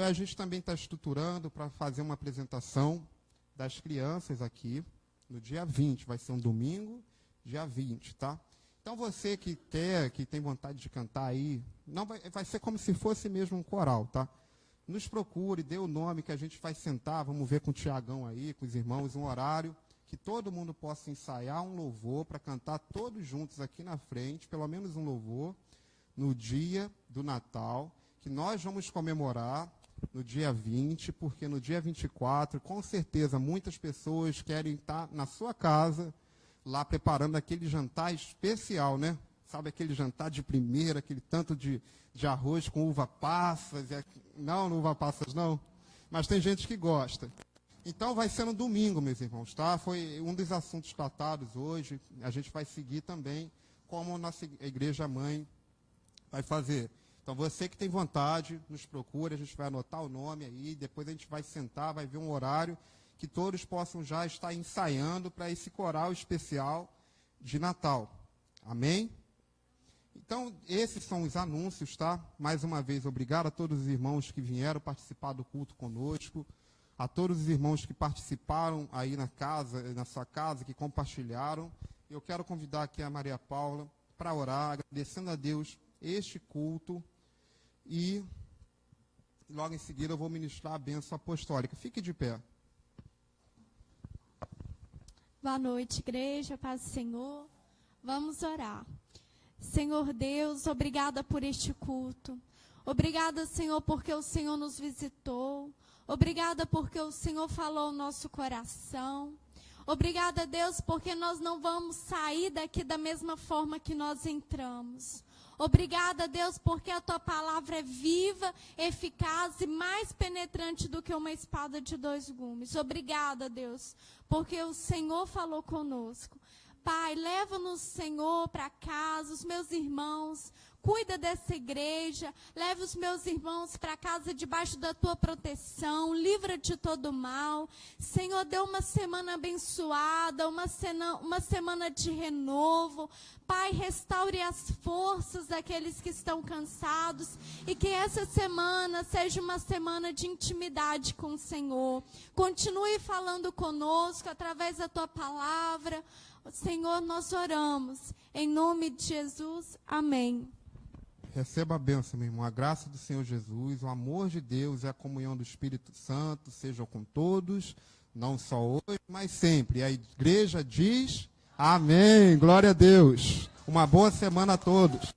a gente também está estruturando para fazer uma apresentação das crianças aqui no dia 20. Vai ser um domingo, dia 20, tá? Então você que tem vontade de cantar aí, vai ser como se fosse mesmo um coral, tá? Nos procure, dê o nome que a gente vai sentar, vamos ver com o Tiagão aí, com os irmãos, um horário que todo mundo possa ensaiar um louvor para cantar todos juntos aqui na frente, pelo menos um louvor, no dia do Natal, que nós vamos comemorar no dia 20, porque no dia 24, com certeza, muitas pessoas querem estar na sua casa, lá preparando aquele jantar especial, né? Sabe aquele jantar de primeira, aquele tanto de arroz com uva passas? Não, uva passas não, mas tem gente que gosta. Então vai ser no domingo, meus irmãos, tá? Foi um dos assuntos tratados hoje, a gente vai seguir também como nossa igreja mãe vai fazer. Então, você que tem vontade, nos procura, a gente vai anotar o nome aí, depois a gente vai sentar, vai ver um horário que todos possam já estar ensaiando para esse coral especial de Natal. Amém? Então, esses são os anúncios, tá? Mais uma vez, obrigado a todos os irmãos que vieram participar do culto conosco, a todos os irmãos que participaram aí na sua casa, que compartilharam. Eu quero convidar aqui a Maria Paula para orar, agradecendo a Deus este culto, e logo em seguida eu vou ministrar a bênção apostólica. Fique de pé. Boa noite, igreja, paz do Senhor. Vamos orar. Senhor Deus, obrigada por este culto. Obrigada, Senhor, porque o Senhor nos visitou. Obrigada porque o Senhor falou ao nosso coração. Obrigada, Deus, porque nós não vamos sair daqui da mesma forma que nós entramos. Obrigada, Deus, porque a tua palavra é viva, eficaz e mais penetrante do que uma espada de 2 gumes. Obrigada, Deus, porque o Senhor falou conosco. Pai, leva-nos, Senhor, para casa, os meus irmãos. Cuida dessa igreja, leva os meus irmãos para casa debaixo da tua proteção, livra de todo mal. Senhor, dê uma semana abençoada, uma semana de renovo. Pai, restaure as forças daqueles que estão cansados e que essa semana seja uma semana de intimidade com o Senhor. Continue falando conosco através da tua palavra. Senhor, nós oramos. Em nome de Jesus, amém. Receba a bênção, meu irmão. A graça do Senhor Jesus, o amor de Deus e a comunhão do Espírito Santo sejam com todos, não só hoje, mas sempre. E a igreja diz amém. Glória a Deus. Uma boa semana a todos.